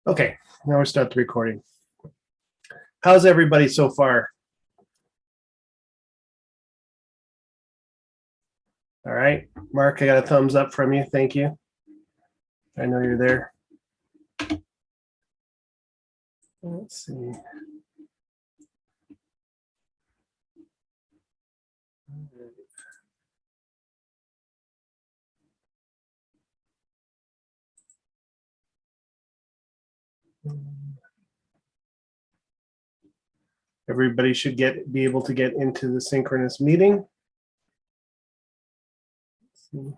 Okay, now we start the recording. How's everybody so far? All right, Mark, I got a thumbs up from you. Thank you. I know you're there. Let's see. Everybody should be able to get into the synchronous meeting. Let's see.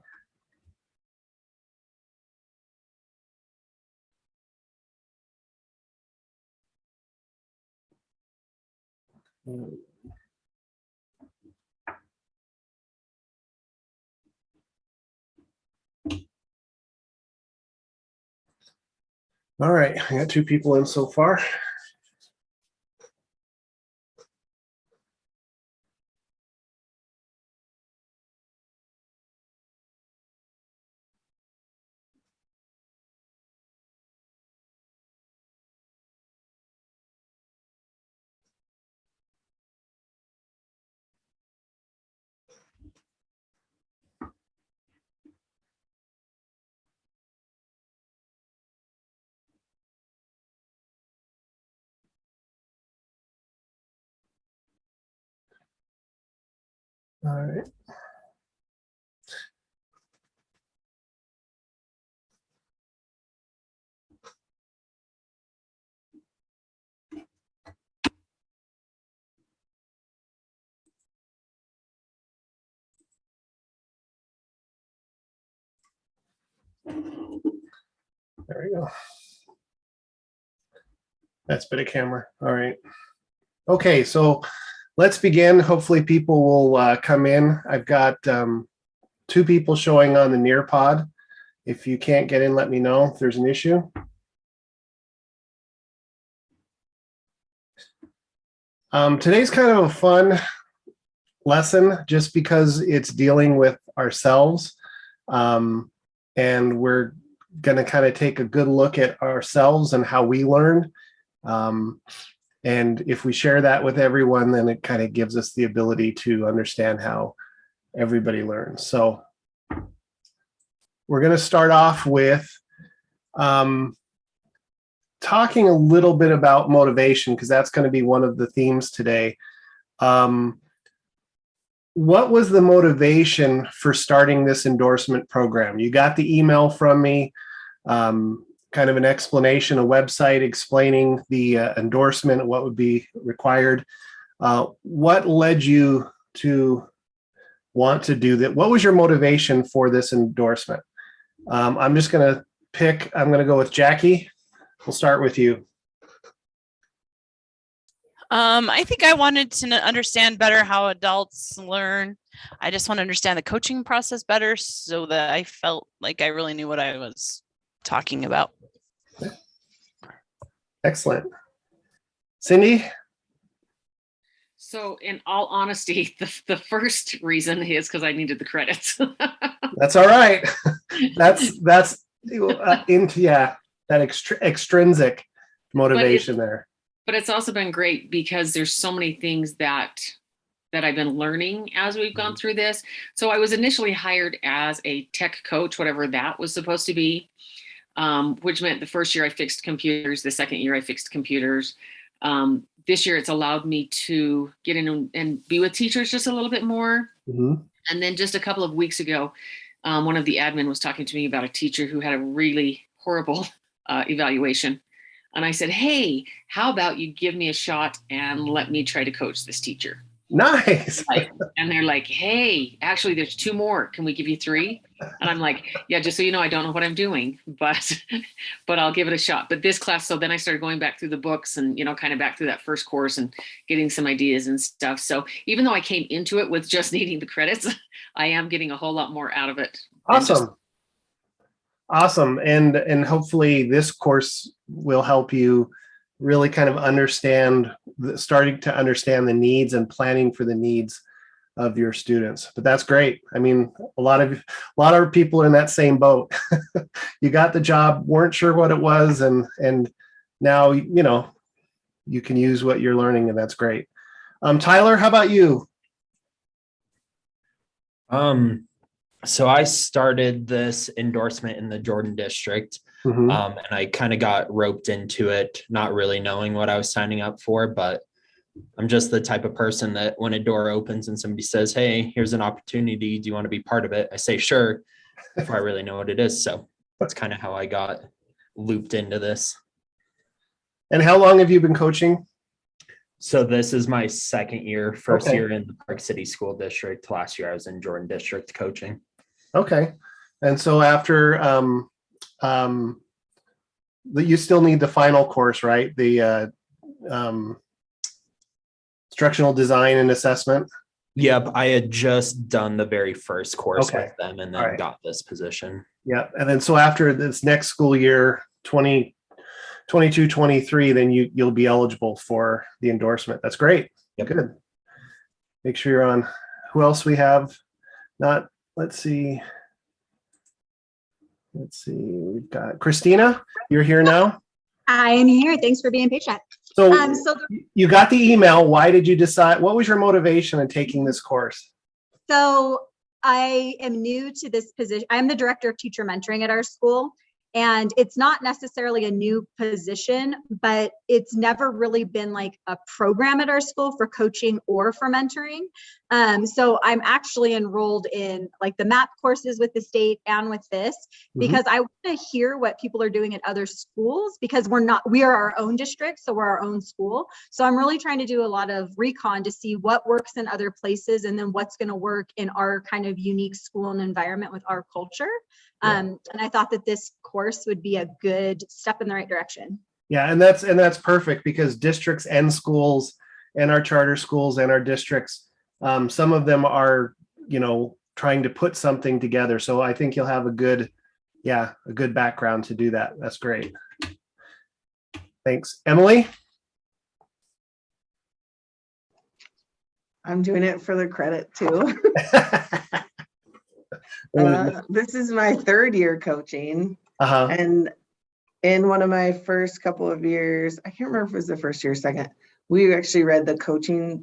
All right, I got 2 people in so far. All right. There we go. That's a bit of camera. All right. Okay, so let's begin. Hopefully people will come in. I've got 2 people showing on the Nearpod. If you can't get in, let me know if there's an issue. Today's kind of a fun lesson just because it's dealing with ourselves. And we're going to kind of take a good look at ourselves and how we learn. And if we share that with everyone, then it kind of gives us the ability to understand how everybody learns. So we're going to start off with talking a little bit about motivation, because that's going to be one of the themes today. What was the motivation for starting this endorsement program? You got the email from me, kind of an explanation, a website explaining the endorsement, what would be required. What led you to want to do that? What was your motivation for this endorsement? I'm just going to I'm going to go with Jackie. We'll start with you. I think I wanted to understand better how adults learn. I just want to understand the coaching process better so that I felt like I really knew what I was talking about. Excellent. Cindy? So in all honesty, the first reason is because I needed the credits. That's all right. That's into, yeah, that extrinsic motivation there. But it's also been great because there's so many things that I've been learning as we've gone through this. So I was initially hired as a tech coach, whatever that was supposed to be, which meant the first year I fixed computers, the second year I fixed computers. This year it's allowed me to get in and be with teachers just a little bit more. Mm-hmm. And then just a couple of weeks ago, one of the admin was talking to me about a teacher who had a really horrible evaluation. And I said, hey, how about you give me a shot and let me try to coach this teacher? Nice. And they're like, hey, actually, there's 2 more. Can we give you 3? And I'm like, yeah, just so you know, I don't know what I'm doing, but I'll give it a shot. But this class, so then I started going back through the books and, kind of back through that first course and getting some ideas and stuff. So even though I came into it with just needing the credits, I am getting a whole lot more out of it. Awesome. And hopefully this course will help you really kind of starting to understand the needs and planning for the needs of your students. But that's great. I mean, a lot of people are in that same boat. You got the job, weren't sure what it was, and now you can use what you're learning, and that's great. Tyler, how about you? So I started this endorsement in the Jordan district, Mhm. and I kind of got roped into it, not really knowing what I was signing up for, but I'm just the type of person that when a door opens and somebody says, "Hey, here's an opportunity. Do you want to be part of it?" I say, "Sure," before I really know what it is. So that's kind of how I got looped into this. And how long have you been coaching? So this is my second year, first Okay. year in the Park City School District. Last year I was in Jordan District coaching. Okay. And so after you still need the final course, right? The instructional design and assessment. Yep, I had just done the very first course Okay. with them and then All right. got this position. Yeah. And then so after this next school year, 2022, 23, then you'll be eligible for the endorsement. That's great. Yep. Good. Make sure you're on. Who else we have? Let's see. We've got Christina. You're here now. I am here. Thanks for being patient. So you got the email. Why did you decide? What was your motivation in taking this course? So I am new to this position. I'm the director of teacher mentoring at our school. And it's not necessarily a new position, but it's never really been like a program at our school for coaching or for mentoring. So I'm actually enrolled in like the MAP courses with the state and with this, because I want to hear what people are doing at other schools, because we are our own district, so we're our own school. So I'm really trying to do a lot of recon to see what works in other places and then what's going to work in our kind of unique school and environment with our culture. And I thought that this course would be a good step in the right direction. Yeah, and that's perfect, because districts and schools and our charter schools and our districts, some of them are, trying to put something together. So I think you'll have a good background to do that. That's great. Thanks. Emily? I'm doing it for the credit too. This is my third year coaching, and in one of my first couple of years, I can't remember if it was the first year or second, we actually read the coaching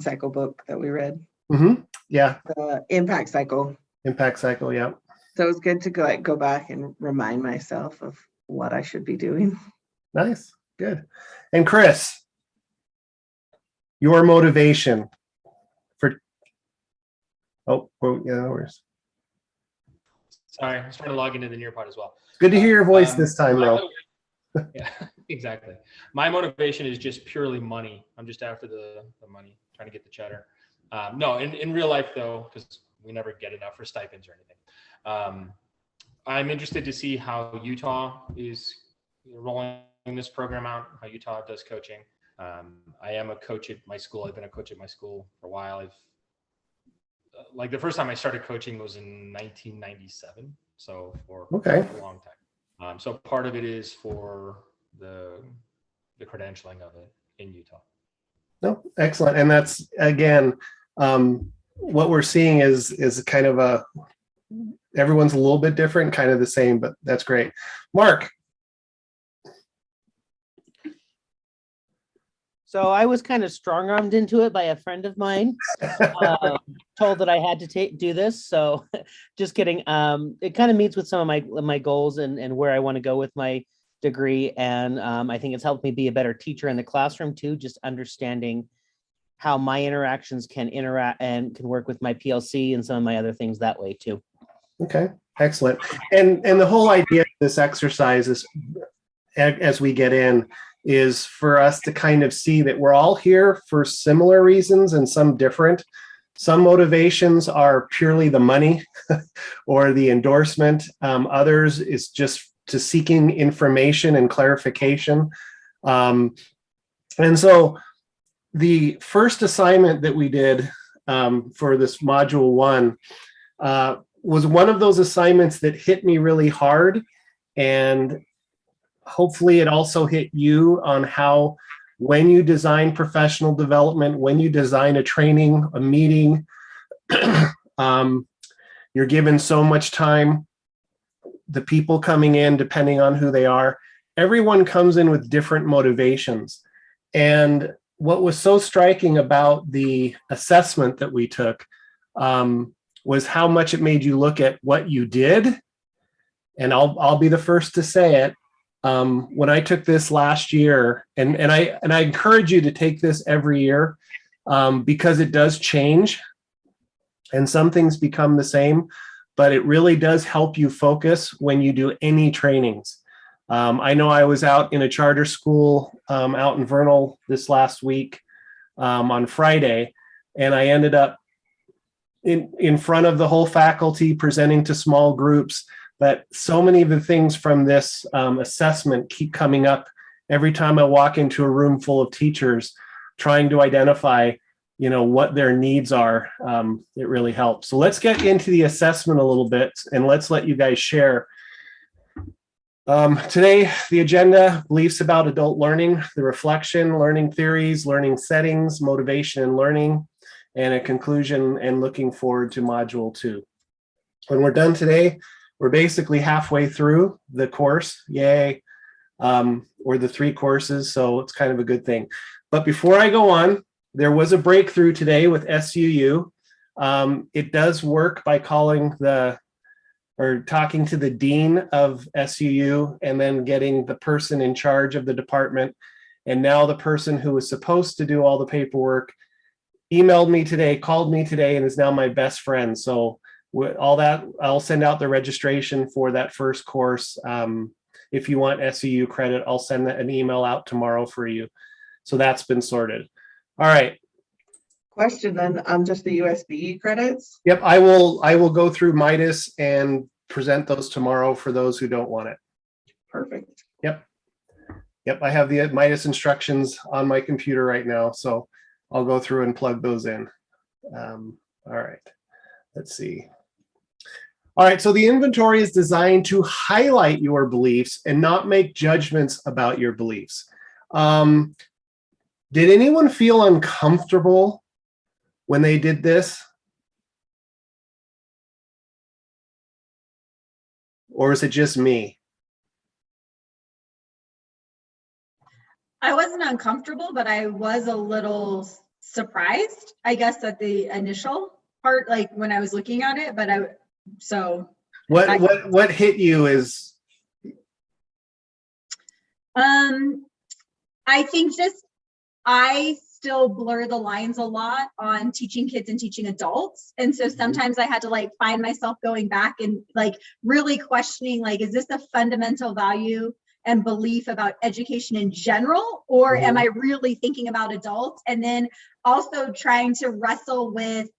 cycle book that we read. Yeah. The impact cycle. Impact cycle. Yeah. So it was good to go back and remind myself of what I should be doing. Nice. Good. And Chris, your motivation for, where's. Sorry, I'm trying to log into the Nearpod as well. It's good to hear your voice this time, though. Yeah, exactly. My motivation is just purely money. I'm just after the money, trying to get the cheddar. No, in real life though, because we never get enough for stipends or anything. I'm interested to see how Utah is rolling this program out, how Utah does coaching. I am a coach at my school. I've been a coach at my school for a while. Like the first time I started coaching was in 1997. So for a long time. So part of it is for the credentialing of it in Utah. No, excellent. And that's, again, what we're seeing is kind of everyone's a little bit different, kind of the same, but that's great. Mark. So I was kind of strong-armed into it by a friend of mine, told that I had to do this. So just kidding. It kind of meets with some of my goals and where I want to go with my degree. And I think it's helped me be a better teacher in the classroom too, just understanding how my interactions can interact and can work with my PLC and some of my other things that way too. Okay, excellent. And the whole idea of this exercise is, as we get in, is for us to kind of see that we're all here for similar reasons and some different. Some motivations are purely the money or the endorsement. Others is just to seeking information and clarification. And so the first assignment that we did for this module 1 was one of those assignments that hit me really hard, and hopefully it also hit you on how when you design professional development, when you design a training, a meeting, you're given so much time. The people coming in, depending on who they are, everyone comes in with different motivations. And what was so striking about the assessment that we took was how much it made you look at what you did. And I'll be the first to say it. When I took this last year, and I encourage you to take this every year because it does change and some things become the same, but it really does help you focus when you do any trainings. I know I was out in a charter school out in Vernal this last week on Friday, and I ended up in front of the whole faculty presenting to small groups. But so many of the things from this assessment keep coming up every time I walk into a room full of teachers trying to identify, what their needs are. It really helps. So let's get into the assessment a little bit and let's let you guys share. Today, the agenda: beliefs about adult learning, the reflection, learning theories, learning settings, motivation and learning, and a conclusion and looking forward to module 2. When we're done today, we're basically halfway through the course, yay, or the 3 courses, so it's kind of a good thing. But before I go on, there was a breakthrough today with SUU. It does work by talking to the dean of SUU and then getting the person in charge of the department. And now the person who was supposed to do all the paperwork emailed me today, called me today, and is now my best friend. So with all that, I'll send out the registration for that first course. If you want SUU credit, I'll send an email out tomorrow for you. So that's been sorted. All right. Question then on just the USBE credits? Yep, I will go through Midas and present those tomorrow for those who don't want it. Perfect. Yep, I have the Midas instructions on my computer right now, so I'll go through and plug those in. All right, let's see. All right, so the inventory is designed to highlight your beliefs and not make judgments about your beliefs. Did anyone feel uncomfortable when they did this? Or is it just me? I wasn't uncomfortable, but I was a little surprised, I guess, at the initial part, like when I was looking at it, but what hit you is I think I still blur the lines a lot on teaching kids and teaching adults. And so sometimes I had to find myself going back and really questioning, is this a fundamental value and belief about education in general, or am I really thinking about adults? And then also trying to wrestle with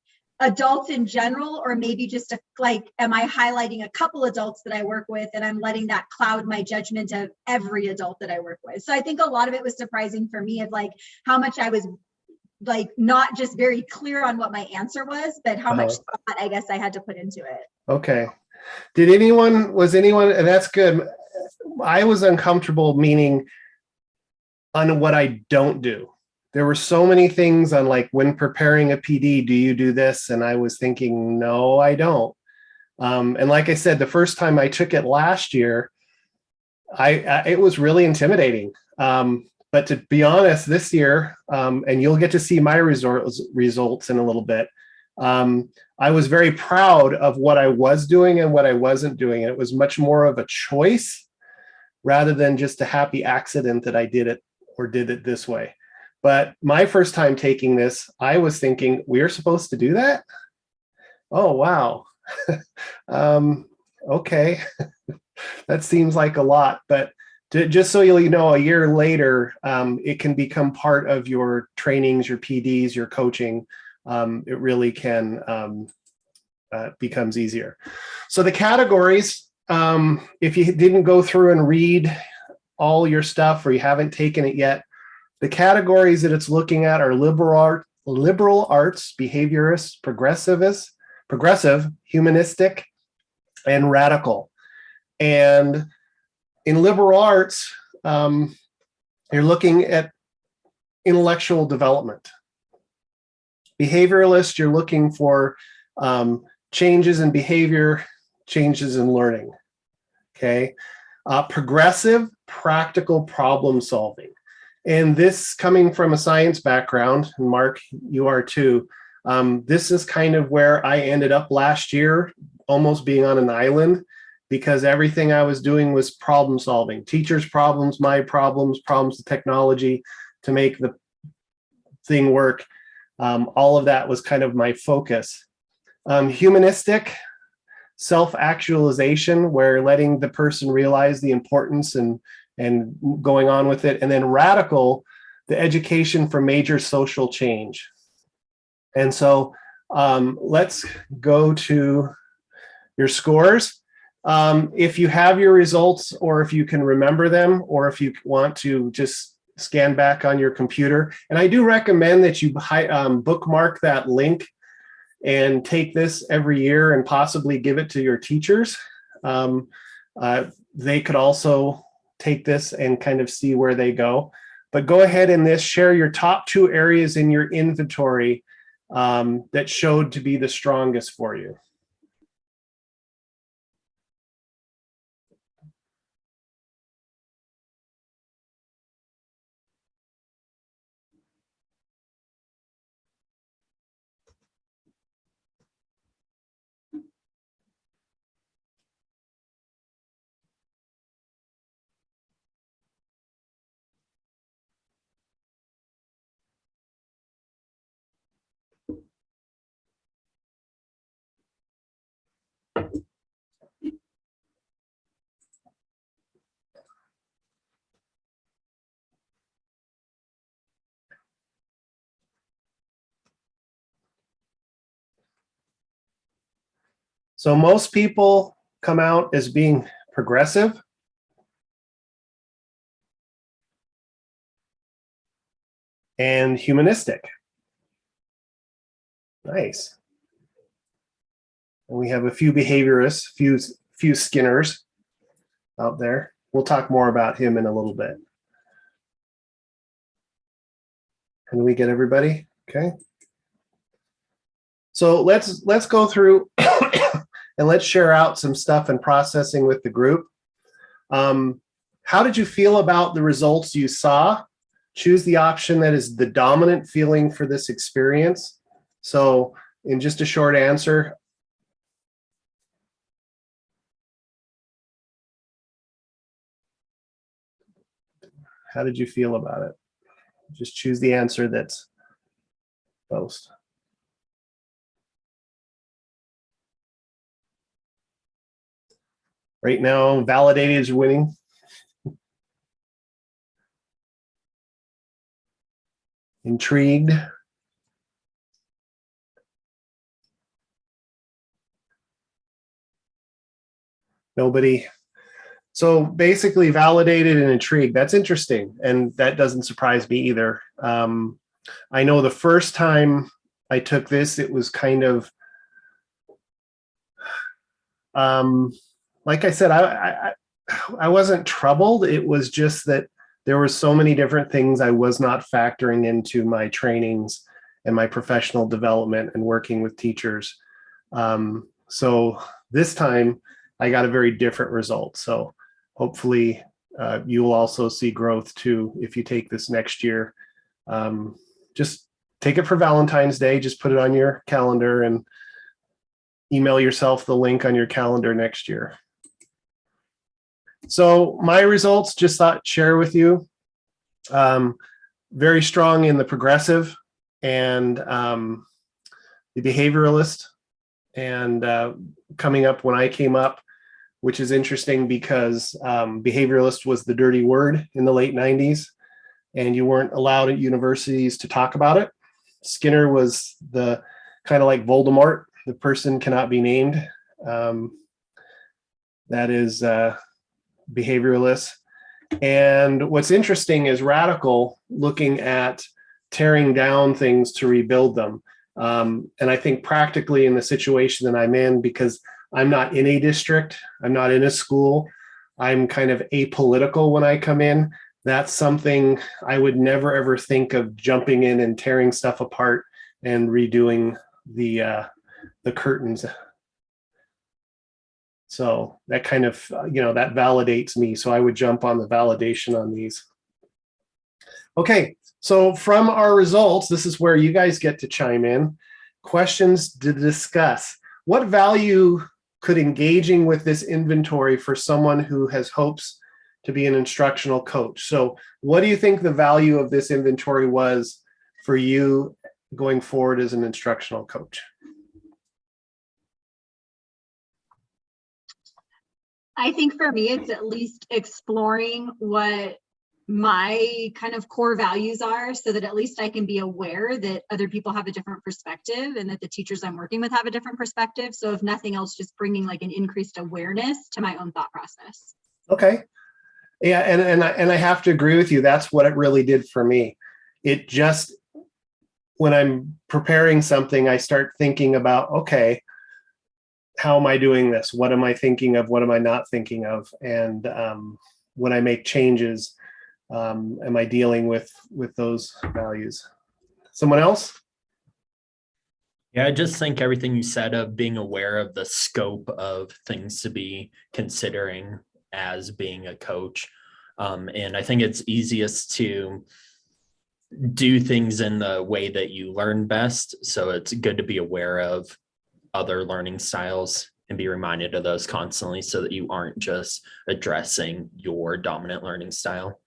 adults in general, or maybe just am I highlighting a couple adults that I work with and I'm letting that cloud my judgment of every adult that I work with? So I think a lot of it was surprising for me of how much I was not just very clear on what my answer was, but how much thought I guess I had to put into it. Okay. Was anyone, and that's good. I was uncomfortable, meaning on what I don't do. There were so many things on when preparing a PD, do you do this? And I was thinking, no, I don't. And like I said, the first time I took it last year, it was really intimidating. But to be honest, this year, and you'll get to see my results in a little bit, I was very proud of what I was doing and what I wasn't doing. And it was much more of a choice rather than just a happy accident that I did it or did it this way. But my first time taking this, I was thinking, we're supposed to do that? Oh, wow. Okay. That seems like a lot. But just so you know, a year later, it can become part of your trainings, your PDs, your coaching. It really can becomes easier. So the categories, if you didn't go through and read all your stuff or you haven't taken it yet, the categories that it's looking at are liberal arts, behaviorist, progressive, humanistic, and radical. And in liberal arts, you're looking at intellectual development. Behavioralist, you're looking for changes in behavior, changes in learning. Okay. Progressive, practical problem solving. And this coming from a science background, and Mark, you are too. This is kind of where I ended up last year, almost being on an island, because everything I was doing was problem solving. Teachers' problems, my problems, problems with technology to make the thing work. All of that was kind of my focus. Humanistic, self-actualization, where letting the person realize the importance and going on with it. And then radical, the education for major social change. And so let's go to your scores. If you have your results, or if you can remember them, or if you want to just scan back on your computer. And I do recommend that you bookmark that link and take this every year and possibly give it to your teachers. They could also take this and kind of see where they go. But go ahead and share your top 2 areas in your inventory that showed to be the strongest for you. So most people come out as being progressive. And humanistic. Nice. And we have a few behaviorists, few Skinners out there. We'll talk more about him in a little bit. Can we get everybody? Okay. So let's go through and let's share out some stuff and processing with the group. How did you feel about the results you saw? Choose the option that is the dominant feeling for this experience. So in just a short answer, how did you feel about it? Just choose the answer that's most. Right now, validated is winning. Intrigued. Nobody. So basically validated and intrigued. That's interesting. And that doesn't surprise me either. I know the first time I took this, it was kind of, like I said, I wasn't troubled. It was just that there were so many different things I was not factoring into my trainings and my professional development and working with teachers. So this time I got a very different result. So hopefully you will also see growth too if you take this next year. Just take it for Valentine's Day. Just put it on your calendar and email yourself the link on your calendar next year. So my results, just thought share with you. Very strong in the progressive and the behavioralist, and coming up when I came up, which is interesting because behavioralist was the dirty word in the late 90s, and you weren't allowed at universities to talk about it. Skinner was the kind of like Voldemort, the person cannot be named. That is behavioralist. And what's interesting is radical, looking at tearing down things to rebuild them. And I think practically in the situation that I'm in, because I'm not in a district, I'm not in a school, I'm kind of apolitical when I come in. that's something I would never ever think of jumping in and tearing stuff apart and redoing the curtains. So that kind of, that validates me. So I would jump on the validation on these. Okay, so from our results, this is where you guys get to chime in. Questions to discuss. What value could engaging with this inventory for someone who has hopes to be an instructional coach? So what do you think the value of this inventory was for you going forward as an instructional coach? I think for me, it's at least exploring what my kind of core values are, so that at least I can be aware that other people have a different perspective and that the teachers I'm working with have a different perspective. So if nothing else, just bringing like an increased awareness to my own thought process. Okay. Yeah, and I have to agree with you. That's what it really did for me. It just, when I'm preparing something, I start thinking about, okay, how am I doing this? What am I thinking of? What am I not thinking of? And when I make changes, am I dealing with those values? Someone else? Yeah, I just think everything you said of being aware of the scope of things to be considering as being a coach. And I think it's easiest to do things in the way that you learn best. So it's good to be aware of other learning styles and be reminded of those constantly, so that you aren't just addressing your dominant learning style.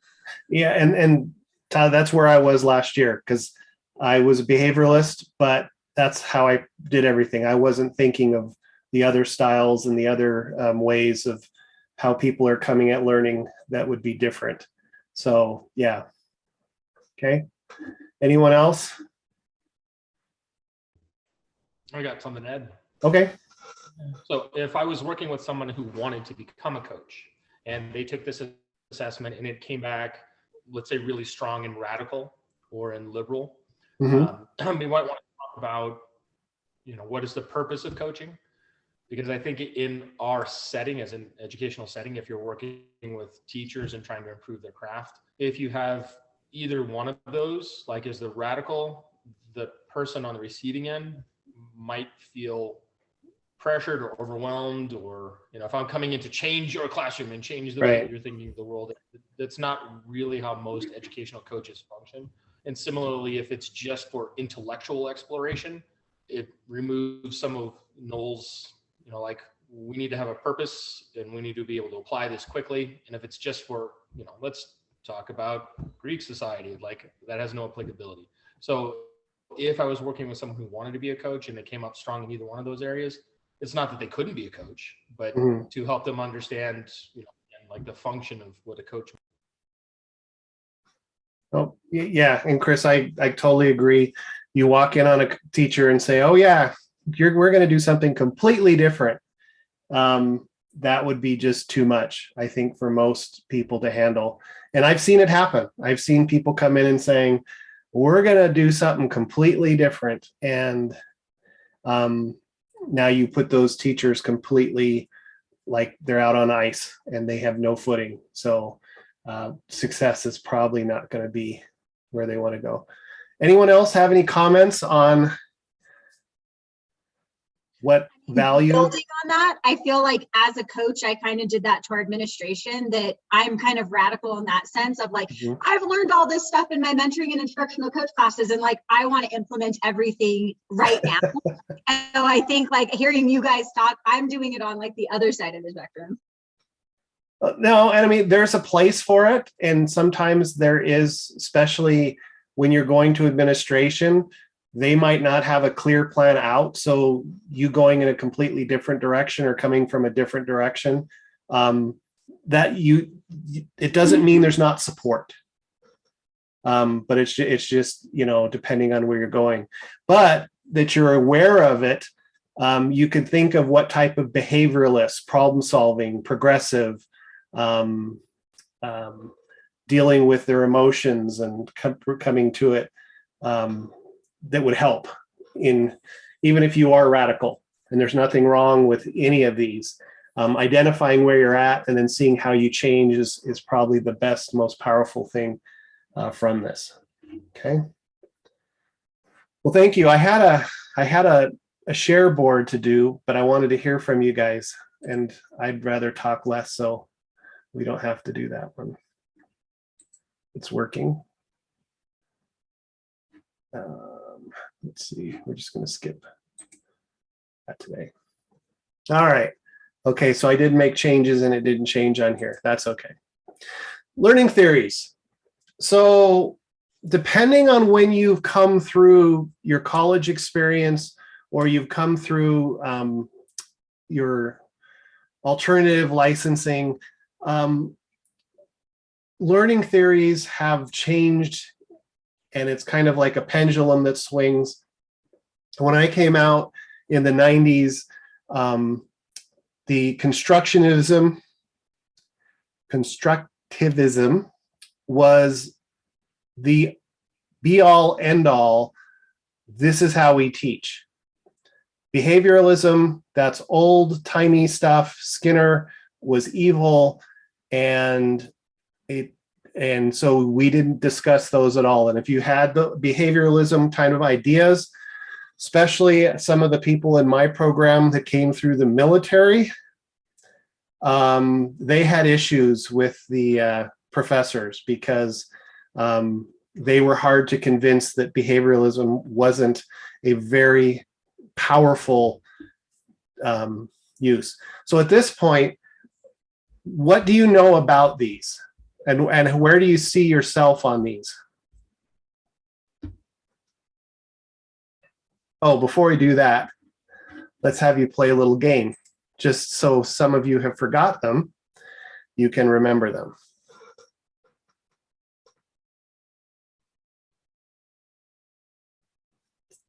Yeah, and Todd, that's where I was last year, because I was a behavioralist, but that's how I did everything. I wasn't thinking of the other styles and the other ways of how people are coming at learning that would be different. So yeah. Okay. Anyone else? I got something to add. Okay. So if I was working with someone who wanted to become a coach and they took this assessment and it came back, let's say, really strong and radical or in liberal, we might want to talk about, what is the purpose of coaching? Because I think in our setting, as an educational setting, if you're working with teachers and trying to improve their craft, if you have either one of those, like as the radical, the person on the receiving end might feel pressured or overwhelmed, or if I'm coming in to change your classroom and change the way that you're thinking of the world, that's not really how most educational coaches function. And similarly, if it's just for intellectual exploration, it removes some of Noel's, like, we need to have a purpose and we need to be able to apply this quickly. And if it's just for, let's talk about Greek society, like, that has no applicability. So if I was working with someone who wanted to be a coach and they came up strong in either one of those areas, it's not that they couldn't be a coach, but to help them understand, like the function of what a coach. Oh, yeah. And Chris, I totally agree. You walk in on a teacher and say, oh yeah, we're going to do something completely different. That would be just too much, I think, for most people to handle. And I've seen it happen. I've seen people come in and saying, we're going to do something completely different. And now you put those teachers completely, like, they're out on ice and they have no footing. So success is probably not going to be where they want to go. Anyone else have any comments on what value? Building on that, I feel like as a coach, I kind of did that to our administration, that I'm kind of radical in that sense of like, I've learned all this stuff in my mentoring and instructional coach classes, and like, I want to implement everything right now. And so I think, like, hearing you guys talk, I'm doing it on like the other side of the spectrum. No, and I mean, there's a place for it. And sometimes there is, especially when you're going to administration, they might not have a clear plan out. So you going in a completely different direction or coming from a different direction, it doesn't mean there's not support. But it's just, depending on where you're going, but that you're aware of it. You can think of what type of behavioralist, problem solving, progressive, dealing with their emotions and coming to it, that would help in, even if you are radical, and there's nothing wrong with any of these, identifying where you're at and then seeing how you change is probably the best, most powerful thing from this. Okay. Well, thank you. I had a share board to do, but I wanted to hear from you guys, and I'd rather talk less, so we don't have to do that one. It's working. Let's see. We're just going to skip that today. All right. Okay, so I did make changes and it didn't change on here. That's okay. Learning theories. So depending on when you've come through your college experience or you've come through your alternative licensing, learning theories have changed, and it's kind of like a pendulum that swings. When I came out in the 90s, the constructivism was the be all end all. This is how we teach. Behavioralism, that's old timey stuff. Skinner was evil, and so we didn't discuss those at all. And if you had the behavioralism kind of ideas, especially some of the people in my program that came through the military, they had issues with the professors because they were hard to convince that behavioralism wasn't a very powerful use. So at this point, what do you know about these? And where do you see yourself on these? Oh, before we do that, let's have you play a little game. Just so some of you have forgot them, you can remember them.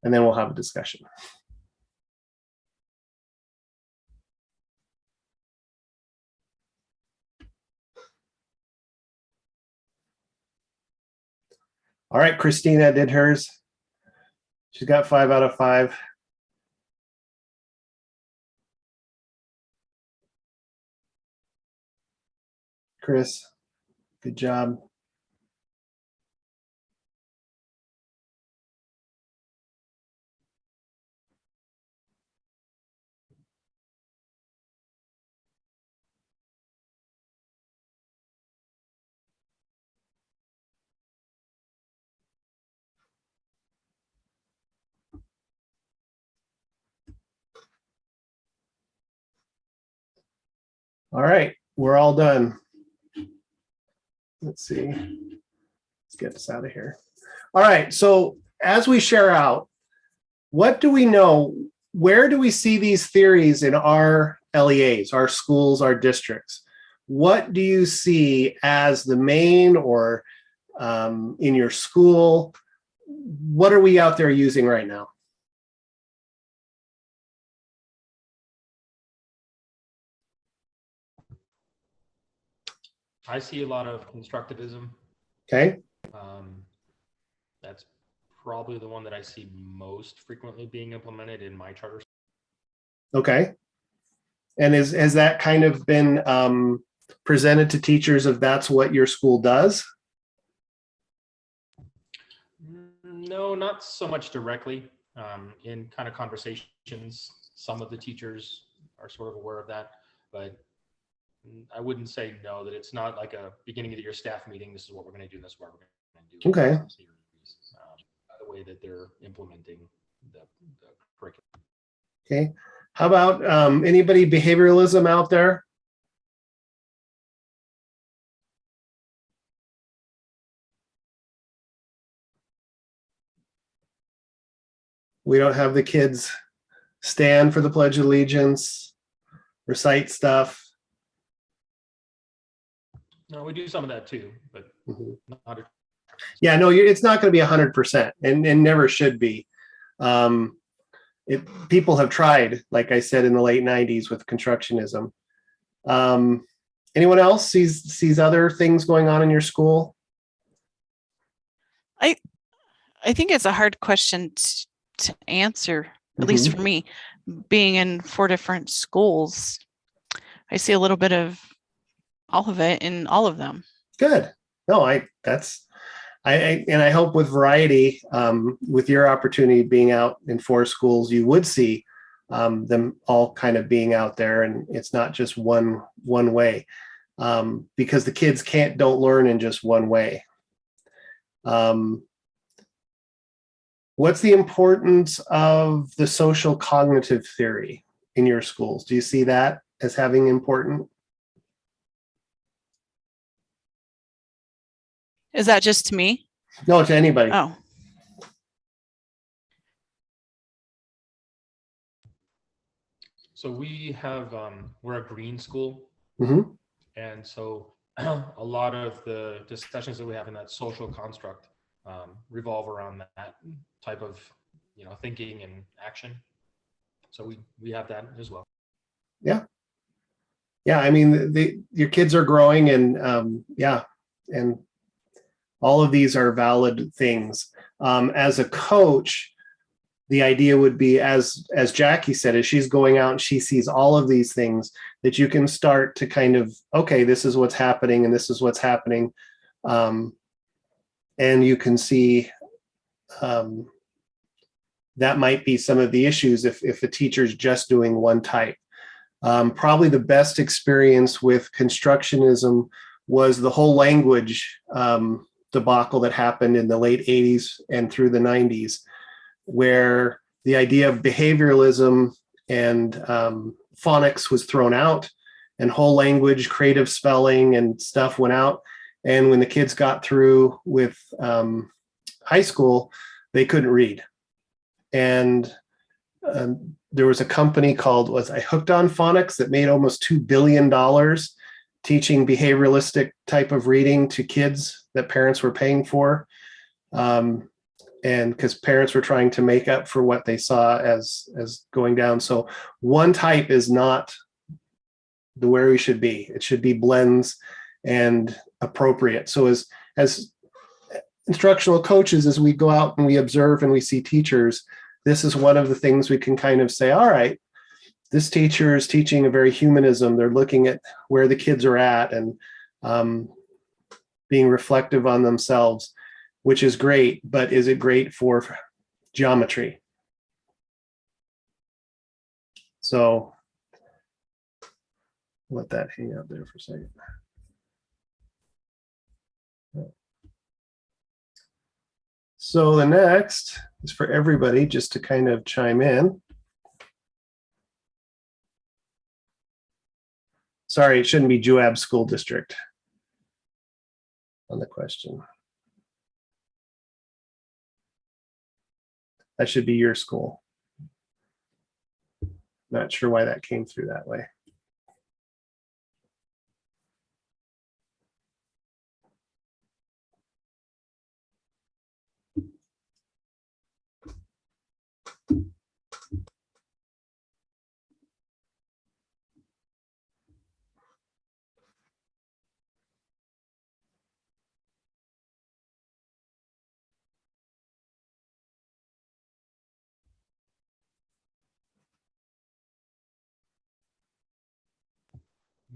And then we'll have a discussion. All right, Christina did hers. She's got 5 out of 5. Chris, good job. All right, we're all done. Let's see. Let's get this out of here. All right, so as we share out, what do we know? Where do we see these theories in our LEAs, our schools, our districts? What do you see as the main or in your school? What are we out there using right now? I see a lot of constructivism. Okay. That's probably the one that I see most frequently being implemented in my charter. Okay. And has that kind of been presented to teachers if that's what your school does? No, not so much directly. In kind of conversations, some of the teachers are sort of aware of that, but I wouldn't say no, that it's not like a beginning of the year staff meeting. This is what we're going to do. This is what we're going to do. Okay. The way that they're implementing the curriculum. Okay. How about anybody behavioralism out there? We don't have the kids stand for the Pledge of Allegiance, recite stuff. No, we do some of that too, but not. Yeah, no, it's not going to be 100%, and never should be. People have tried, like I said, in the late 90s with constructionism. Anyone else sees other things going on in your school? I think it's a hard question to answer, at least for me, being in 4 different schools. I see a little bit of all of it in all of them. Good. No, and I hope with variety, with your opportunity being out in 4 schools, you would see them all kind of being out there, and it's not just one way, because the kids don't learn in just one way. What's the importance of the social cognitive theory in your schools? Do you see that as having important? Is that just to me? No, to anybody. Oh, So we have, we're a green school. Mm-hmm. And so a lot of the discussions that we have in that social construct revolve around that type of, thinking and action. So we have that as well. Yeah. I mean, your kids are growing, and and all of these are valid things. As a coach, the idea would be, as Jackie said, as she's going out and she sees all of these things, that you can start to kind of, okay, this is what's happening and this is what's happening. And you can see that might be some of the issues if a teacher's just doing one type. Probably the best experience with constructionism was the whole language debacle that happened in the late 80s and through the 90s, where the idea of behavioralism and phonics was thrown out, and whole language, creative spelling and stuff went out. And when the kids got through with high school, they couldn't read. And there was a company called, Hooked on Phonics, that made almost $2 billion teaching behavioralistic type of reading to kids that parents were paying for. And because parents were trying to make up for what they saw as going down. So one type is not where we should be. It should be blends and appropriate. So as instructional coaches, as we go out and we observe and we see teachers, this is one of the things we can kind of say, all right, this teacher is teaching a very humanism. They're looking at where the kids are at and being reflective on themselves, which is great, but is it great for geometry? So let that hang out there for a second. So the next is for everybody, just to kind of chime in. Sorry, it shouldn't be Joab School District on the question. That should be your school. Not sure why that came through that way.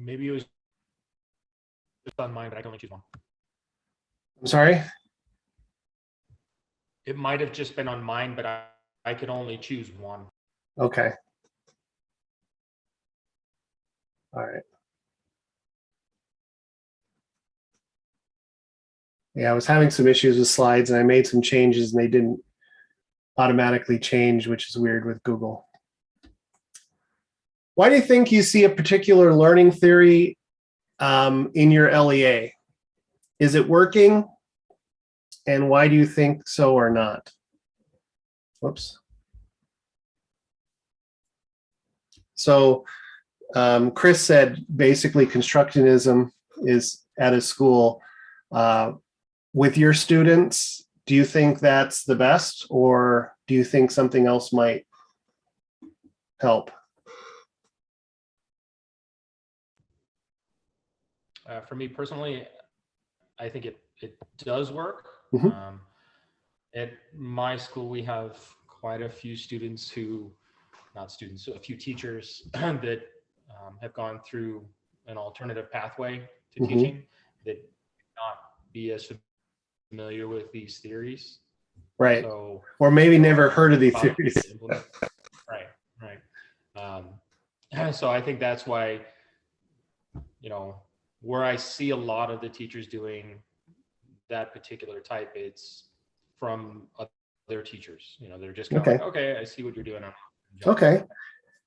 Maybe it was just on mine, but I can only choose one. I'm sorry? It might have just been on mine, but I could only choose one. Okay. All right. Yeah, I was having some issues with slides and I made some changes and they didn't automatically change, which is weird with Google. Why do you think you see a particular learning theory in your LEA? Is it working? And why do you think so or not? Whoops. So Chris said basically constructionism is at a school. With your students, do you think that's the best, or do you think something else might help? For me personally, I think it does work. Mm-hmm. At my school, we have quite a few students who, not students, a few teachers that have gone through an alternative pathway to Mhm. teaching that may not be as familiar with these theories. Right. So, Or maybe never heard of these probably theories. implement- Right, right. So I think that's why, where I see a lot of the teachers doing that particular type, it's from other teachers. They're just kind of Okay. like, okay, I see what you're doing. Okay.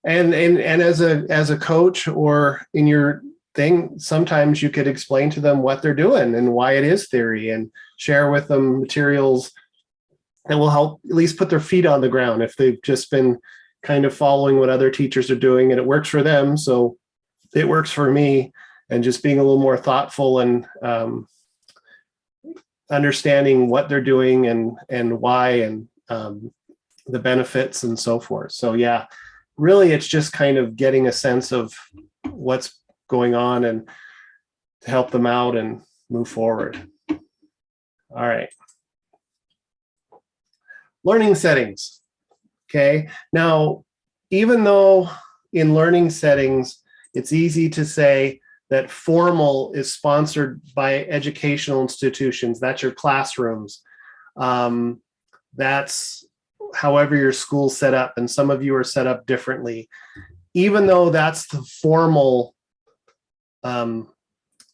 And as a coach or in your thing, sometimes you could explain to them what they're doing and why it is theory, and share with them materials that will help at least put their feet on the ground if they've just been kind of following what other teachers are doing and it works for them. So it works for me, and just being a little more thoughtful and understanding what they're doing and why, and the benefits and so forth. So yeah, really it's just kind of getting a sense of what's going on and to help them out and move forward. All right. Learning settings. Okay. Now, even though in learning settings, it's easy to say that formal is sponsored by educational institutions. That's your classrooms. That's however your school's set up, and some of you are set up differently. Even though that's the formal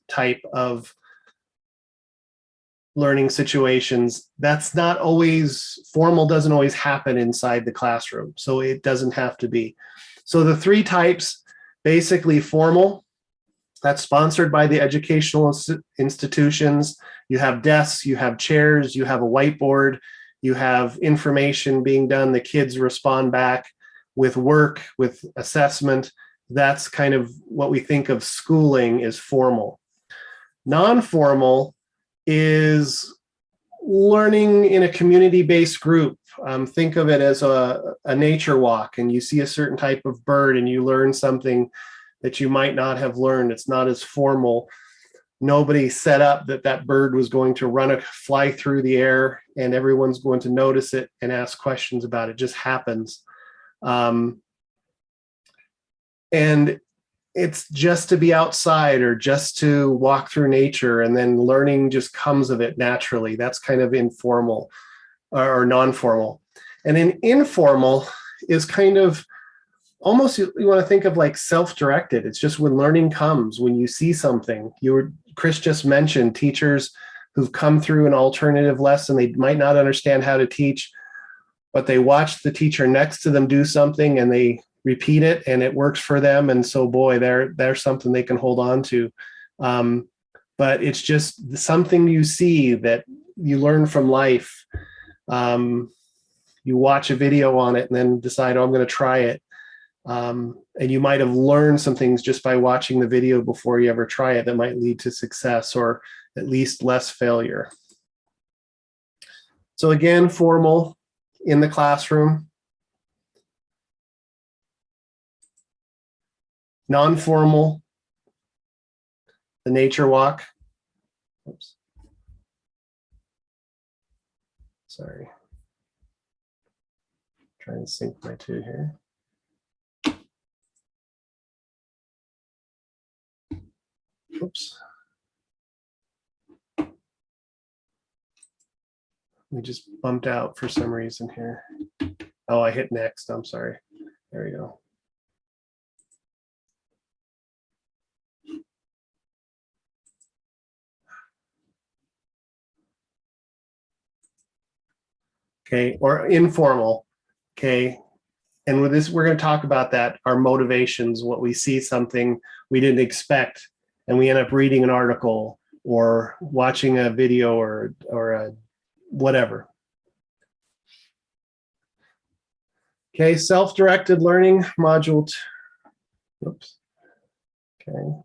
type of learning situations, that's not always formal, doesn't always happen inside the classroom. So it doesn't have to be. So the three types, basically formal, that's sponsored by the educational institutions. You have desks, you have chairs, you have a whiteboard, you have information being done. The kids respond back with work, with assessment. That's kind of what we think of schooling is formal. Non-formal is learning in a community-based group. Think of it as a nature walk, and you see a certain type of bird and you learn something that you might not have learned. It's not as formal. Nobody set up that bird was going to fly through the air and everyone's going to notice it and ask questions about it. It just happens. And it's just to be outside or just to walk through nature, and then learning just comes of it naturally. That's kind of informal or non-formal. And then informal is kind of almost, you want to think of like self-directed. It's just when learning comes, when you see something. Chris just mentioned teachers who've come through an alternative lesson. They might not understand how to teach, but they watch the teacher next to them do something and they repeat it and it works for them. And so, boy, there's something they can hold on to. But it's just something you see that you learn from life. You watch a video on it and then decide, oh, I'm going to try it. And you might have learned some things just by watching the video before you ever try it that might lead to success or at least less failure. So again, formal in the classroom. Non-formal, the nature walk. Oops. Sorry. Trying to sync my two here. Oops. We just bumped out for some reason here. Oh, I hit next. I'm sorry. There we go. Okay, or informal. Okay. And with this, we're going to talk about that, our motivations, what we see something we didn't expect, and we end up reading an article or watching a video or a whatever. Okay, self-directed learning, module 2. Oops. Okay.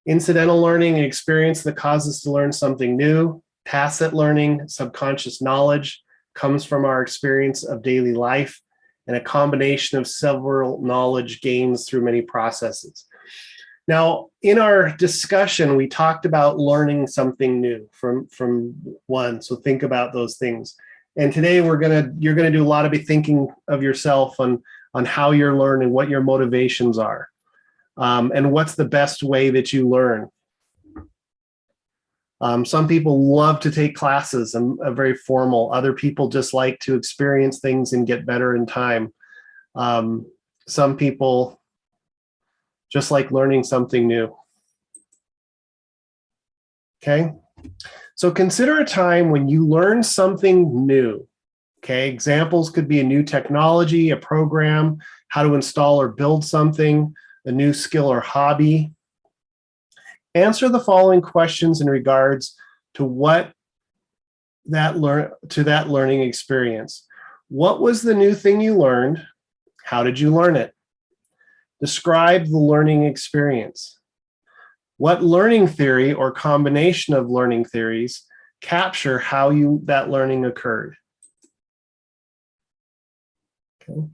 Incidental learning, an experience that causes us to learn something new. Tacit learning, subconscious knowledge, comes from our experience of daily life and a combination of several knowledge gains through many processes. Now, in our discussion, we talked about learning something new from one. So think about those things. And today you're gonna do a lot of thinking of yourself on on how you're learning, what your motivations are, and what's the best way that you learn. Some people love to take classes and are very formal. Other people just like to experience things and get better in time. Some people just like learning something new. Okay, so consider a time when you learned something new. Okay, examples could be a new technology, a program, how to install or build something, a new skill or hobby. Answer the following questions in regards to that learning experience. What was the new thing you learned? How did you learn it? Describe the learning experience. What learning theory or combination of learning theories capture how that learning occurred? Okay.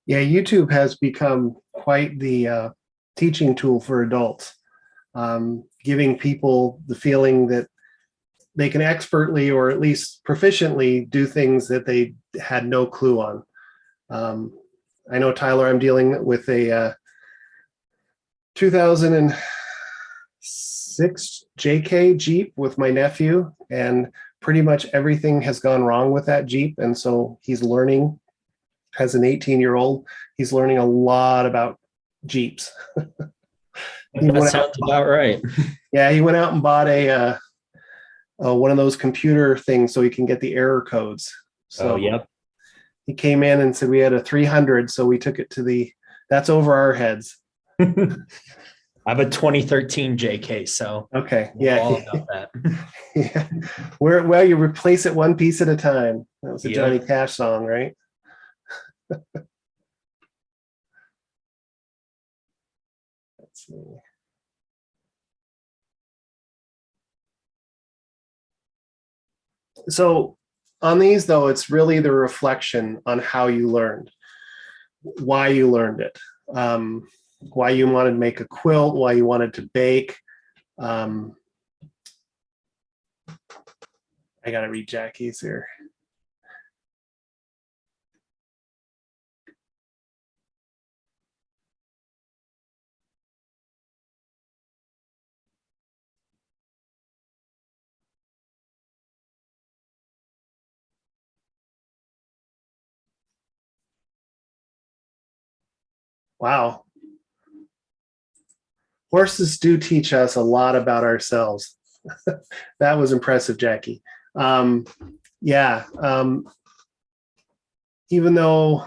Yeah, YouTube has become quite the teaching tool for adults, giving people the feeling that they can expertly or at least proficiently do things that they had no clue on. I know, Tyler, I'm dealing with a 2006 JK Jeep with my nephew, and pretty much everything has gone wrong with that Jeep. And so he's learning, as an 18-year-old, he's learning a lot about Jeeps. That sounds about right. Yeah, he went out and bought a one of those computer things so he can get the error codes. So yep. He came in and said we had a 300, so we took it to that's over our heads. I have a 2013 JK, so okay, yeah, all about that. Yeah, well, you replace it one piece at a time. That was a Johnny Cash song, right? Let's see. So on these, though, it's really the reflection on how you learned, why you learned it, why you wanted to make a quilt, why you wanted to bake. I got to read Jackie's here. Wow. Horses do teach us a lot about ourselves. That was impressive, Jackie. Yeah. Even though